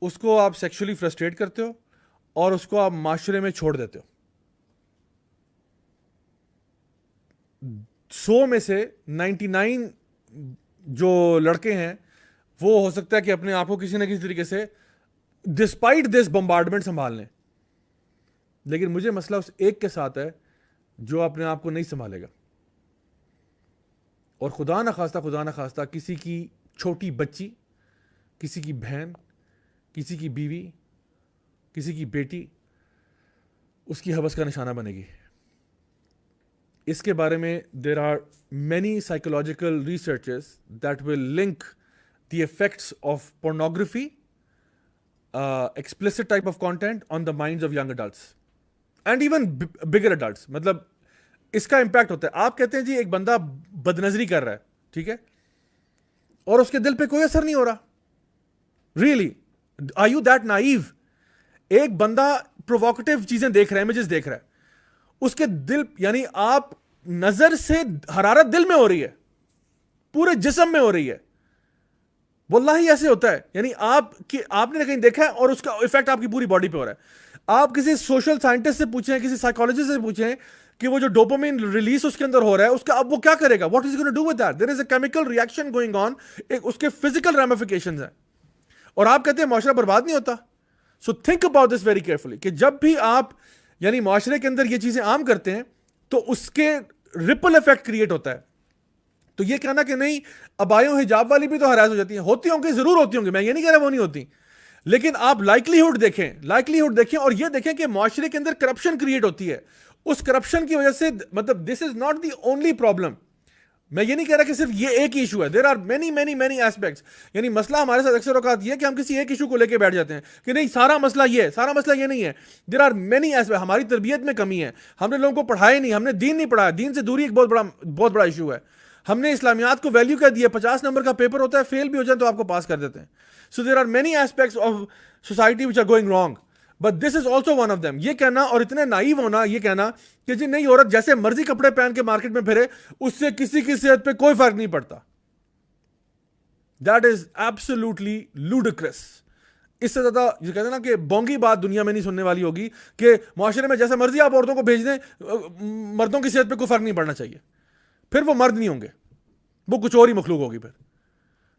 اس کو آپ سیکشولی فرسٹریٹ کرتے ہو, اور اس کو آپ معاشرے میں چھوڑ دیتے ہو. 100 میں سے 99 جو لڑکے ہیں وہ ہو سکتا ہے کہ اپنے آپ کو کسی نہ کسی طریقے سے ڈسپائٹ دس بمبارڈمنٹ سنبھال لیں, لیکن مجھے مسئلہ اس ایک کے ساتھ ہے جو اپنے آپ کو نہیں سنبھالے گا. اور خدا نہ خواستہ کسی کی چھوٹی بچی, کسی کی بہن, کسی کی بیوی, کسی کی بیٹی اس کی حوث کا نشانہ بنے گی. اس کے بارے میں there are many psychological researches that will link the effects of pornography, explicit type of content on the minds of young adults and even bigger adults. مطلب اس کا امپیکٹ ہوتا ہے. آپ کہتے ہیں جی ایک بندہ بدنظری کر رہا ہے, ٹھیک ہے, اور اس کے دل پہ کوئی اثر نہیں ہو رہا. Really are you that naive? ایک بندہ پرووکیٹیو چیزیں دیکھ رہا ہے, امیجز دیکھ رہا ہے, اس کے دل, یعنی آپ نظر سے حرارت دل میں ہو رہی ہے, پورے جسم میں ہو رہی ہے. واللہ ایسے ہوتا ہے. یعنی آپ نے کہیں دیکھا ہے اور اس کا افیکٹ آپ کی پوری باڈی پہ ہو رہا ہے. آپ کسی سوشل سائنٹسٹ سے پوچھیں, کسی سائیکالوجسٹ سے پوچھیں کہ وہ جو ڈوپامین ریلیز اس کے اندر ہو رہا ہے اس کا اب وہ کیا کرے گا, what is gonna do with that? There is a chemical reaction going on, اس کے فزیکل ریمیفیکیشنز ہیں, اور آپ کہتے ہیں معاشرہ برباد نہیں ہوتا. So think about this very carefully کہ جب بھی آپ یعنی معاشرے کے اندر یہ چیزیں عام کرتے ہیں تو اس کے ریپل افیکٹ کریٹ ہوتا ہے. تو یہ کہنا کہ نہیں ابایوں حجاب والی بھی تو ہراس ہو جاتی ہیں, ہوتی ہوں گی, ضرور ہوتی ہوں گی, میں یہ نہیں کہہ رہا وہ نہیں ہوتی, لیکن آپ لائکلیہڈ دیکھیں اور یہ دیکھیں کہ معاشرے کے اندر کرپشن کریٹ ہوتی ہے. اس کرپشن کی وجہ سے, مطلب this is not the only problem. میں یہ نہیں کہہ رہا کہ صرف یہ ایک ایشو ہے, دیر آر مینی ایسپیکٹس. یعنی مسئلہ ہمارے ساتھ اکثر اوقات یہ ہے کہ ہم کسی ایک ایشو کو لے کے بیٹھ جاتے ہیں کہ نہیں سارا مسئلہ یہ نہیں ہے. There are many aspects. ہماری تربیت میں کمی ہے, ہم نے لوگوں کو پڑھایا نہیں, ہم نے دین نہیں پڑھایا, دین سے دوری ایک بہت بڑا ایشو ہے. ہم نے اسلامیات کو ویلیو کیا دیا, 50 نمبر کا پیپر ہوتا ہے, فیل بھی ہو جائے تو آپ کو پاس کر دیتے ہیں. So there are many aspects of society which are going wrong, but this is also one of them. یہ کہنا اور اتنے نائیو ہونا, یہ کہنا کہ جی نہیں عورت جیسے مرضی کپڑے پہن کے مارکیٹ میں پھرے اس سے کسی کی صحت پہ کوئی فرق نہیں پڑتا, دیٹ از ایبسولوٹلی لوڈیکرس. اس سے زیادہ یہ کہتے ہیں نا کہ بونگی بات دنیا میں نہیں سننے والی ہوگی کہ معاشرے میں جیسے مرضی آپ عورتوں کو بھیج دیں, مردوں کی صحت پہ کوئی فرق نہیں پڑنا چاہیے. پھر وہ مرد نہیں ہوں گے, وہ کچھ اور ہی مخلوق ہوگی پھر,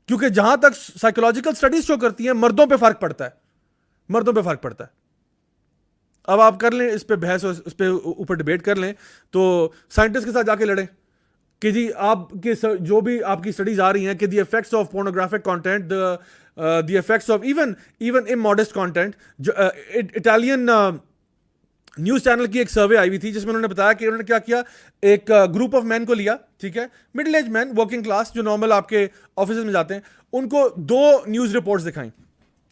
کیونکہ جہاں تک سائیکولوجیکل اسٹڈیز شو کرتی ہیں مردوں پہ فرق پڑتا ہے. اب آپ کر لیں اس پہ بحث, اس پہ اوپر ڈیبیٹ کر لیں, تو سائنٹسٹ کے ساتھ جا کے لڑیں کہ جی آپ کے جو بھی آپ کی اسٹڈیز آ رہی ہیں کہ the effects of pornographic content, the effects of even immodest content. جو اٹالین نیوز چینل کی ایک سروے آئی ہوئی تھی جس میں انہوں نے بتایا کہ انہوں نے کیا کیا, ایک گروپ آف مین کو لیا, ٹھیک ہے, مڈل ایج مین, ورکنگ کلاس, جو نارمل آپ کے آفیسز میں جاتے ہیں, ان کو 2 نیوز رپورٹس دکھائیں,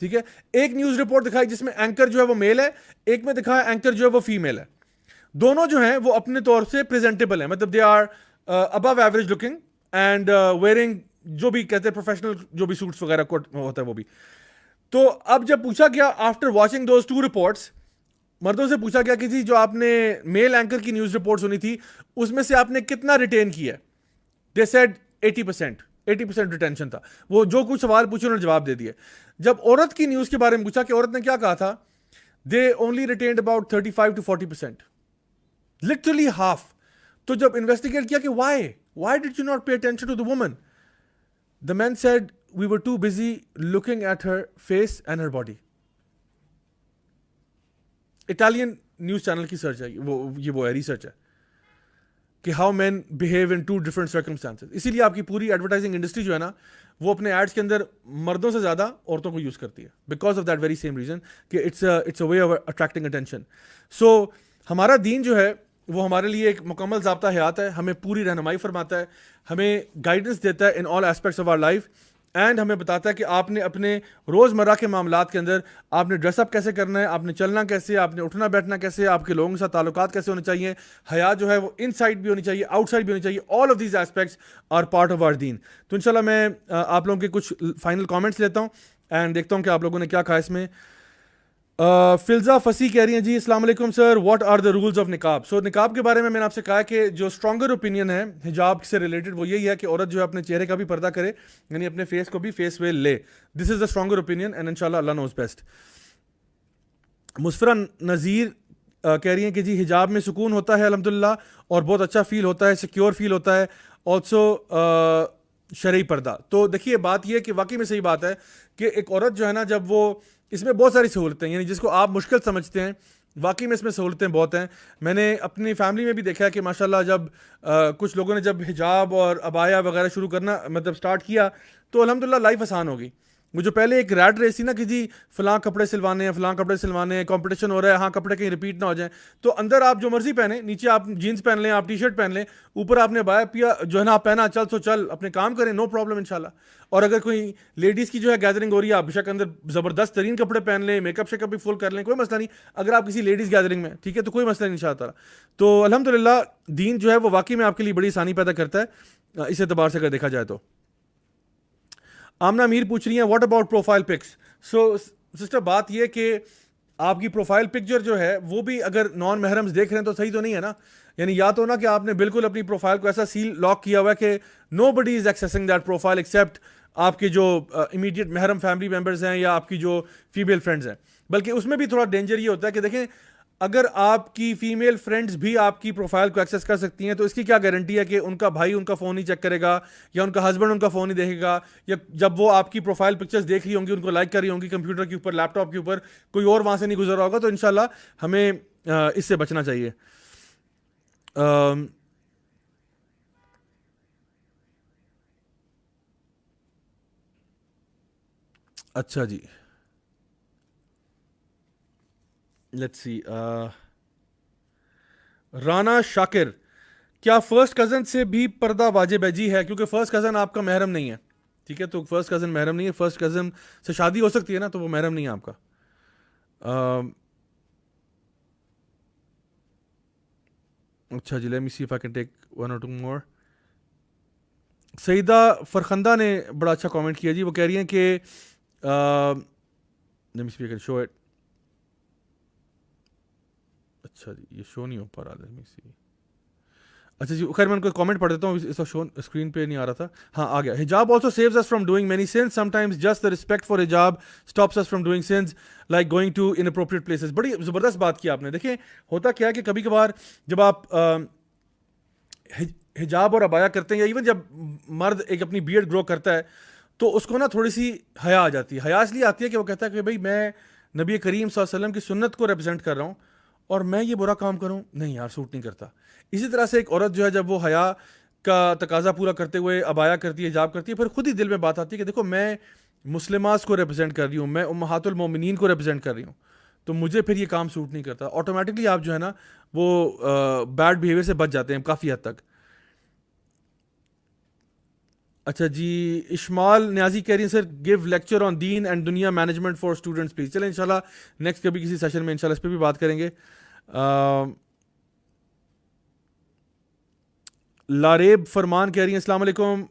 ٹھیک ہے. ایک نیوز رپورٹ دکھائی جس میں اینکر جو ہے وہ میل ہے, ایک میں دکھایا اینکر جو ہے وہ فیمیل ہے. دونوں جو ہیں وہ اپنے طور سے پریزنٹیبل ہیں, مطلب they are above average looking and wearing جو بھی کہتے ہیں پروفیشنل جو بھی سوٹس وغیرہ کوٹ ہوتا ہے وہ بھی. تو اب جب پوچھا گیا آفٹر واچنگ دوز 2 رپورٹس, مردوں سے پوچھا گیا کہ جی جو آپ نے میل اینکر کی نیوز رپورٹ سنی تھی اس میں سے آپ نے کتنا ریٹین کیا ہے, دے سیڈ 80% ریٹینشن تھا. وہ جو کچھ سوال پوچھے انہوں نے جواب دے دیے. جب عورت کی نیوز کے بارے میں پوچھا کہ عورت نے کیا کہا تھا, they only retained about 35 to 40%, literally half. تو جب انویسٹیگیٹ کیا کہ why did you not pay attention to the woman, the man said we were too busy looking at her face and her body. Italian news channel کی search ہے وہ ہے research ہے کہ how men behave in 2 different circumstances. اسی لیے آپ کی پوری ایڈورٹائزنگ انڈسٹری جو ہے نا وہ اپنے ایڈس کے اندر مردوں سے زیادہ عورتوں کو یوز کرتی ہے, because of that very same reason کہ it's a way of attracting attention. So ہمارا دین جو ہے وہ ہمارے لیے ایک مکمل ضابطہ حیات ہے, ہمیں پوری رہنمائی فرماتا ہے, ہمیں گائیڈنس دیتا ہے in all aspects of our life, and ہمیں بتاتا ہے کہ آپ نے اپنے روزمرہ کے معاملات کے اندر آپ نے ڈریس اپ کیسے کرنا ہے, آپ نے چلنا کیسے, آپ نے اٹھنا بیٹھنا کیسے, آپ کے لوگوں کے ساتھ تعلقات کیسے ہونے چاہیے, حیا جو ہے وہ ان سائڈ بھی ہونی چاہیے, آؤٹ سائڈ بھی ہونی چاہیے. All of these aspects are part of our دین. تو انشاءاللہ میں آپ لوگوں کے کچھ فائنل کامنٹس لیتا ہوں اینڈ دیکھتا ہوں کہ آپ لوگوں نے کیا کہا اس میں. فلزا فسی کہہ رہی ہیں جی السلام علیکم sir, what are the rules of نقاب. سو نقاب کے بارے میں نے آپ سے کہا کہ جو اسٹرانگر اوپینین ہے حجاب سے ریلیٹڈ وہ یہی ہے کہ عورت جو ہے اپنے چہرے کا بھی پردہ کرے, یعنی اپنے فیس کو بھی فیس ویل لے. دس از دا اسٹرانگر اوپینین اینڈ انشاءاللہ اللہ نوز بیسٹ. مسفرہ نذیر کہہ رہی ہیں کہ جی حجاب میں سکون ہوتا ہے الحمدللہ, اور بہت اچھا فیل ہوتا ہے, سیکیور فیل ہوتا ہے, آلسو شرعی پردہ. تو دیکھیے بات یہ کہ واقعی میں صحیح بات ہے کہ ایک عورت جو ہے نا جب وہ اس میں بہت ساری سہولتیں, یعنی جس کو آپ مشکل سمجھتے ہیں واقعی میں اس میں سہولتیں بہت ہیں. میں نے اپنی فیملی میں بھی دیکھا ہے کہ ماشاءاللہ جب کچھ لوگوں نے جب حجاب اور عبایا وغیرہ شروع کرنا مطلب سٹارٹ کیا تو الحمدللہ لائف آسان ہوگی. وہ جو پہلے ایک ریٹ ریس تھی نا کہ جی فلاں کپڑے سلوانے ہیں, فلاں کپڑے سلوانے ہیں, کمپٹیشن ہو رہا ہے, ہاں کپڑے کہیں ریپیٹ نہ ہو جائیں, تو اندر آپ جو مرضی پہنیں, نیچے آپ جینس پہن لیں, آپ ٹی شرٹ پہن لیں, اوپر آپ نے بایا پیا جو ہے نا آپ پہنا, چل سو چل اپنے کام کریں, نو پرابلم انشاءاللہ. اور اگر کوئی لیڈیز کی جو ہے گیدرنگ ہو رہی ہے, آپ بے شک اندر زبردست ترین کپڑے پہن لیں, میک اپ شیک اپ بھی فل کر لیں, کوئی مسئلہ نہیں. اگر آپ کسی لیڈیز گیدرنگ میں ٹھیک ہے تو کوئی مسئلہ نہیں انشاءاللہ تعالیٰ. تو الحمدللہ دین جو ہے وہ واقعی میں آپ کے لیے بڑی آسانی پیدا کرتا ہے اس اعتبار سے اگر دیکھا جائے تو. آمنہ میر پوچھ رہی ہیں what about profile pics. So sister بات یہ کہ آپ کی پروفائل پکچر جو ہے وہ بھی اگر نان محرمز دیکھ رہے ہیں تو صحیح تو نہیں ہے نا. یعنی یا تو نا کہ آپ نے بالکل اپنی پروفائل کو ایسا سیل لاک کیا ہوا ہے کہ نو بڈی از ایکسیسنگ دیٹ پروفائل ایکسیپٹ آپ کے جو امیڈیٹ محرم فیملی ممبرز ہیں یا آپ کی جو فیمیل فرینڈز ہیں. بلکہ اس میں بھی تھوڑا ڈینجر یہ ہوتا ہے کہ دیکھیں اگر آپ کی فیمیل فرینڈز بھی آپ کی پروفائل کو ایکسیس کر سکتی ہیں تو اس کی کیا گارنٹی ہے کہ ان کا بھائی ان کا فون نہیں چیک کرے گا, یا ان کا ہسبینڈ ان کا فون نہیں دیکھے گا, یا جب وہ آپ کی پروفائل پکچرز دیکھ رہی ہوں گی, ان کو لائک کر رہی ہوں گی کمپیوٹر کے اوپر, لیپ ٹاپ کے اوپر, کوئی اور وہاں سے نہیں گزر رہا ہوگا. تو انشاءاللہ ہمیں اس سے بچنا چاہیے. اچھا جی لیٹس سی. رانا شاکر, کیا فرسٹ کزن سے بھی پردہ واجب ہے؟ جی ہے, کیونکہ فرسٹ کزن آپ کا محرم نہیں ہے. ٹھیک ہے, تو فرسٹ کزن محرم نہیں ہے. فرسٹ کزن سے شادی ہو سکتی ہے نا, تو وہ محرم نہیں ہے آپ کا. اچھا جی, let me see if I can take 1 or 2 more. Syeda Farkhanda نے بڑا اچھا کامنٹ کیا جی. وہ کہہ رہی ہیں کہ late me see if I can show it. اچھا جی یہ شو نہیں ہو پا رہا. لیٹ می سی. اچھا جی خیر میں ان کو کامنٹ پڑھ دیتا ہوں, اس وقت شو اسکرین پہ نہیں آ رہا تھا. ہاں آ گیا. حجاب also saves us from doing many sins, sometimes just the respect for حجاب stops us from doing sins like going to inappropriate places. بڑی زبردست بات کی آپ نے. دیکھیں ہوتا کیا ہے کہ کبھی کبھار جب آپ حجاب اور عبایا کرتے ہیں, یا ایون جب مرد ایک اپنی بیئرڈ گرو کرتا ہے تو اس کو نا تھوڑی سی حیا آ جاتی ہے. حیا اس لیے آتی ہے کہ وہ کہتا ہے کہ بھائی میں نبی کریم صلی اللہ علیہ وسلم کی سنت کو ریپرزینٹ کر رہا ہوں اور میں یہ برا کام کروں, نہیں یار سوٹ نہیں کرتا. اسی طرح سے ایک عورت جو ہے جب وہ حیا کا تقاضا پورا کرتے ہوئے عبایا کرتی ہے, حجاب کرتی ہے, پھر خود ہی دل میں بات آتی ہے کہ دیکھو میں مسلمات کو ریپرزینٹ کر رہی ہوں, میں امہات المومنین کو ریپرزینٹ کر رہی ہوں, تو مجھے پھر یہ کام سوٹ نہیں کرتا. آٹومیٹکلی آپ جو ہے نا وہ بیڈ بیہیویئر سے بچ جاتے ہیں کافی حد تک. اچھا جی اشمال نیازی کہہ رہی ہیں سر گیو لیکچر آن دین اینڈ دنیا مینجمنٹ فار اسٹوڈنٹس پلیز. چلیں انشاءاللہ نیکسٹ کبھی کسی سیشن میں انشاءاللہ اس پہ بھی بات کریں گے. لاریب فرمان کہہ رہی ہیں السلام علیکم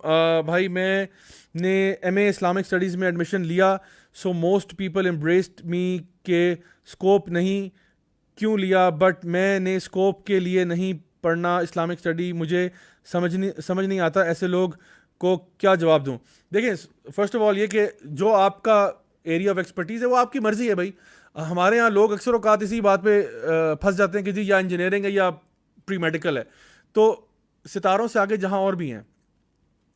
بھائی، میں نے ایم اے اسلامک اسٹڈیز میں ایڈمیشن لیا، سو موسٹ پیپل امبریسڈ می کہ اسکوپ نہیں کیوں لیا، بٹ میں نے اسکوپ کے لیے نہیں پڑھنا اسلامک اسٹڈی، مجھے سمجھ نہیں آتا ایسے لوگ کو کیا جواب دوں. دیکھیں فرسٹ آف آل یہ کہ جو آپ کا ایریا آف ایکسپرٹیز ہے وہ آپ کی مرضی ہے بھائی. ہمارے یہاں لوگ اکثر اوقات اسی بات پہ پھنس جاتے ہیں کہ جی یا انجینئرنگ ہے یا پری میڈیکل ہے. تو ستاروں سے آگے جہاں اور بھی ہیں،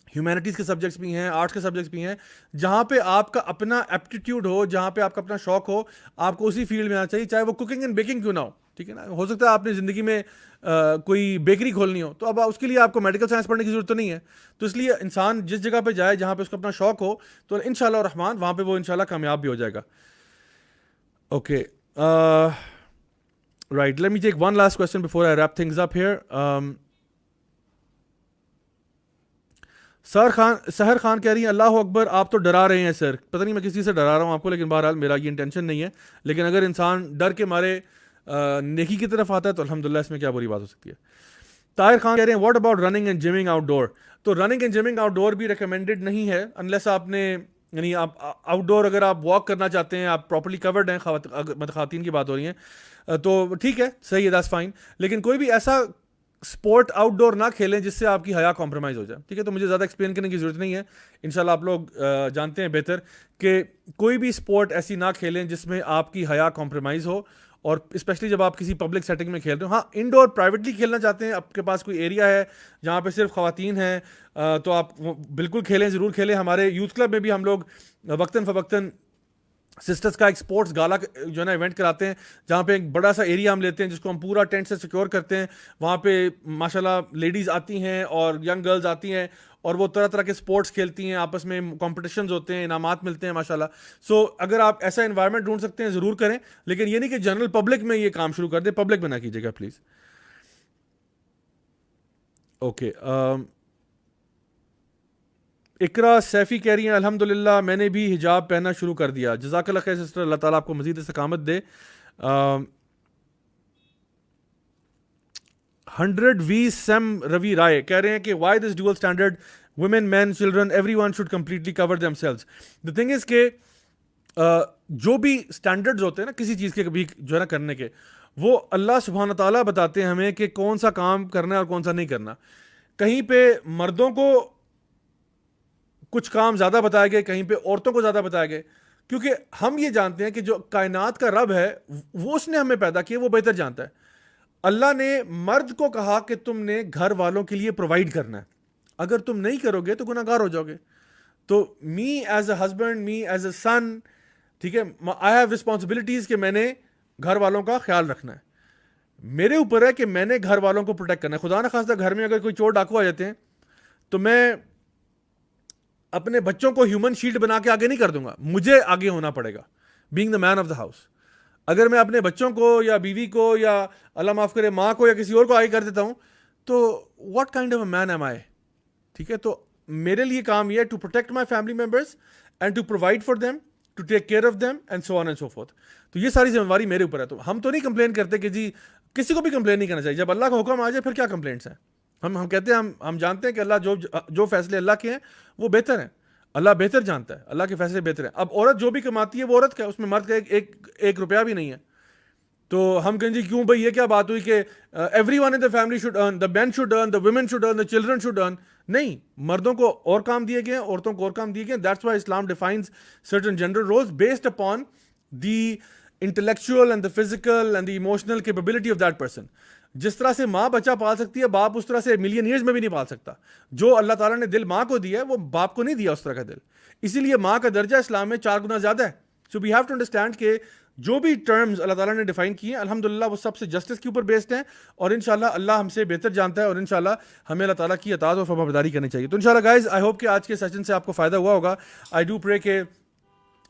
ہیومینٹیز کے سبجیکٹس بھی ہیں، آرٹس کے سبجیکٹس بھی ہیں، جہاں پہ آپ کا اپنا ایپٹیٹیوڈ ہو، جہاں پہ آپ کا اپنا شوق ہو، آپ کو اسی فیلڈ میں آنا چاہیے، چاہے وہ کوکنگ اینڈ بیکنگ کیوں نہ ہو. ٹھیک ہے نا، ہو سکتا ہے آپ نے زندگی میں کوئی بیکری کھولنی ہو، تو اب اس کے لیے آپ کو میڈیکل سائنس پڑھنے کی ضرورت تو نہیں ہے. تو اس لیے انسان جس جگہ پہ جائے جہاں پہ اس کو اپنا شوق ہو، تو انشاءاللہ الرحمن وہاں پہ وہ انشاءاللہ کامیاب بھی ہو جائے گا. Okay right, let me take one last question before I wrap things up here. Sehar Khan کہہ رہی ہیں اللہ اکبر، آپ تو ڈرا رہے ہیں سر. پتہ نہیں میں کسی سے ڈرا رہا ہوں آپ کو، لیکن بہرحال میرا یہ انٹینشن نہیں ہے. لیکن اگر انسان ڈر کے مارے نیکی کی طرف آتا ہے تو الحمدللہ اس میں کیا بری بات ہو سکتی ہے. طاہر خان کہہ رہے ہیں what about running and jumping outdoor. تو running and jumping outdoor بھی ریکمینڈیڈ نہیں ہے انلیس آپ نے، یعنی آپ آؤٹ ڈور اگر آپ واک کرنا چاہتے ہیں، آپ پراپرلی کورڈ ہیں، خواتین کی بات ہو رہی ہیں، تو ٹھیک ہے، صحیح ہے، دیٹس فائن. لیکن کوئی بھی ایسا اسپورٹ آؤٹ ڈور نہ کھیلیں جس سے آپ کی حیا کمپرومائز ہو جائے. ٹھیک ہے، تو مجھے زیادہ ایکسپلین کرنے کی ضرورت نہیں ہے، انشاءاللہ آپ لوگ جانتے ہیں بہتر کہ کوئی بھی اسپورٹ ایسی نہ کھیلیں جس میں آپ کی حیا کمپرومائز ہو، اور اسپیشلی جب آپ کسی پبلک سیٹنگ میں کھیل رہے ہو. ہاں انڈور پرائیویٹلی کھیلنا چاہتے ہیں، آپ کے پاس کوئی ایریا ہے جہاں پہ صرف خواتین ہیں، تو آپ بالکل کھیلیں، ضرور کھیلیں. ہمارے یوتھ کلب میں بھی ہم لوگ وقتاً فوقتاً سسٹرز کا ایک اسپورٹس گالا جو ہے نا ایونٹ کراتے ہیں، جہاں پہ ایک بڑا سا ایریا ہم لیتے ہیں جس کو ہم پورا ٹینٹ سے سیکیور کرتے ہیں. وہاں پہ ماشاءاللہ لیڈیز آتی ہیں اور ینگ گرلز آتی ہیں، اور وہ طرح طرح کے اسپورٹس کھیلتی ہیں، آپس میں کمپٹیشنز ہوتے ہیں، انعامات ملتے ہیں ماشاءاللہ. سو اگر آپ ایسا انوائرمنٹ ڈھونڈ سکتے ہیں ضرور کریں، لیکن یہ نہیں کہ جنرل پبلک میں یہ کام شروع کر دیں، پبلک میں نہ کیجیے گا پلیز. اوکے اقرا سیفی کہہ رہی ہیں الحمدللہ میں نے بھی حجاب پہننا شروع کر دیا. جزاک اللہ خیر سسٹر، اللہ تعالیٰ آپ کو مزید استقامت دے. 100 وی سیم روی رائے کہہ رہے ہیں کہ why this dual standard, women men children everyone should completely cover themselves. The thing is کہ جو بھی اسٹینڈرڈز ہوتے ہیں نا کسی چیز کے بھی جو ہے نا کرنے کے، وہ اللہ سبحانہ تعالیٰ بتاتے ہیں ہمیں کہ کون سا کام کرنا ہے اور کون سا نہیں کرنا. کہیں پہ مردوں کو کچھ کام زیادہ بتائے گئے، کہیں پہ عورتوں کو زیادہ بتائے گئے، کیونکہ ہم یہ جانتے ہیں کہ جو کائنات کا رب ہے وہ اس نے ہمیں پیدا کیا، وہ بہتر جانتا ہے. اللہ نے مرد کو کہا کہ تم نے گھر والوں کے لیے پرووائڈ کرنا ہے، اگر تم نہیں کرو گے تو گناہ گار ہو جاؤ گے. تو me as a husband, me as a son, ٹھیک ہے، آئی ہیو رسپانسبلٹیز کہ میں نے گھر والوں کا خیال رکھنا ہے. میرے اوپر ہے کہ میں نے گھر والوں کو پروٹیکٹ کرنا ہے. خدا نہ خواستہ گھر میں اگر کوئی چور ڈاکو آ جاتے ہیں تو میں اپنے بچوں کو ہیومن شیلڈ بنا کے آگے نہیں کر دوں گا، مجھے آگے ہونا پڑے گا، being the man of the house. اگر میں اپنے بچوں کو یا بیوی کو یا اللہ معاف کرے ماں کو یا کسی اور کو آگے کر دیتا ہوں تو what kind of a man am I. ٹھیک ہے، تو میرے لیے کام یہ ہے to protect my family members and to provide for them, to take care of them and so on and so forth. تو یہ ساری ذمہ داری میرے اوپر ہے. تو ہم تو نہیں کمپلین کرتے کہ جی کسی کو بھی کمپلین نہیں کرنا چاہیے. جب اللہ کا حکم آ جائے پھر کیا کمپلینٹس ہیں. ہم کہتے ہیں ہم جانتے ہیں کہ اللہ جو فیصلے اللہ کے ہیں وہ بہتر ہیں، اللہ بہتر جانتا ہے، اللہ کے فیصلے بہتر ہیں. اب عورت جو بھی کماتی ہے وہ عورت کا، اس میں مرد کا ایک روپیہ بھی نہیں ہے. تو ہم کہیں جی کیوں بھائی یہ کیا بات ہوئی کہ everyone in the family should earn, the man should earn, the women should earn, the children should earn. نہیں، مردوں کو اور کام دیے گئے ہیں، عورتوں کو اور کام دیے گئے ہیں. That's why Islam defines certain gender roles based upon the intellectual and the physical and the emotional capability of that person. جس طرح سے ماں بچہ پال سکتی ہے، باپ اس طرح سے ملین ایئرز میں بھی نہیں پال سکتا. جو اللہ تعالیٰ نے دل ماں کو دیا ہے وہ باپ کو نہیں دیا اس طرح کا دل. اسی لیے ماں کا درجہ اسلام میں 4 گنا زیادہ ہے. سو وی ہیو ٹو انڈرسٹینڈ کہ جو بھی ٹرمز اللہ تعالیٰ نے ڈیفائن کی ہیں الحمدللہ وہ سب سے جسٹس کے اوپر بیسڈ ہیں، اور انشاءاللہ اللہ ہم سے بہتر جانتا ہے، اور انشاءاللہ ہمیں اللہ تعالیٰ کی اطاعت اور فرمانبرداری کرنی چاہیے. تو انشاءاللہ گائز آئی ہوپ کہ آج کے سیشن سے آپ کو فائدہ ہوا ہوگا. آئی ڈو پرے کہ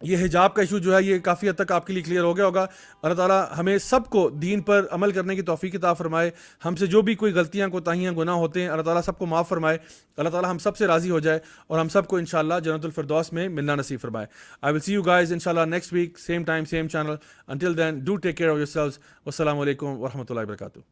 یہ حجاب کا ایشو جو ہے یہ کافی حد تک آپ کے لیے کلیئر ہو گیا ہوگا. اللہ تعالیٰ ہمیں سب کو دین پر عمل کرنے کی توفیق عطا فرمائے. ہم سے جو بھی کوئی غلطیاں کوتاہیاں گناہ ہوتے ہیں اللہ تعالیٰ سب کو معاف فرمائے. اللہ تعالیٰ ہم سب سے راضی ہو جائے اور ہم سب کو انشاءاللہ جنت الفردوس میں ملنا نصیب فرمائے. I will see you guys inshallah next week, same time, same channel. Until then, do take care of yourselves. Wassalamu alaikum wa rahmatullahi wa barakatuh.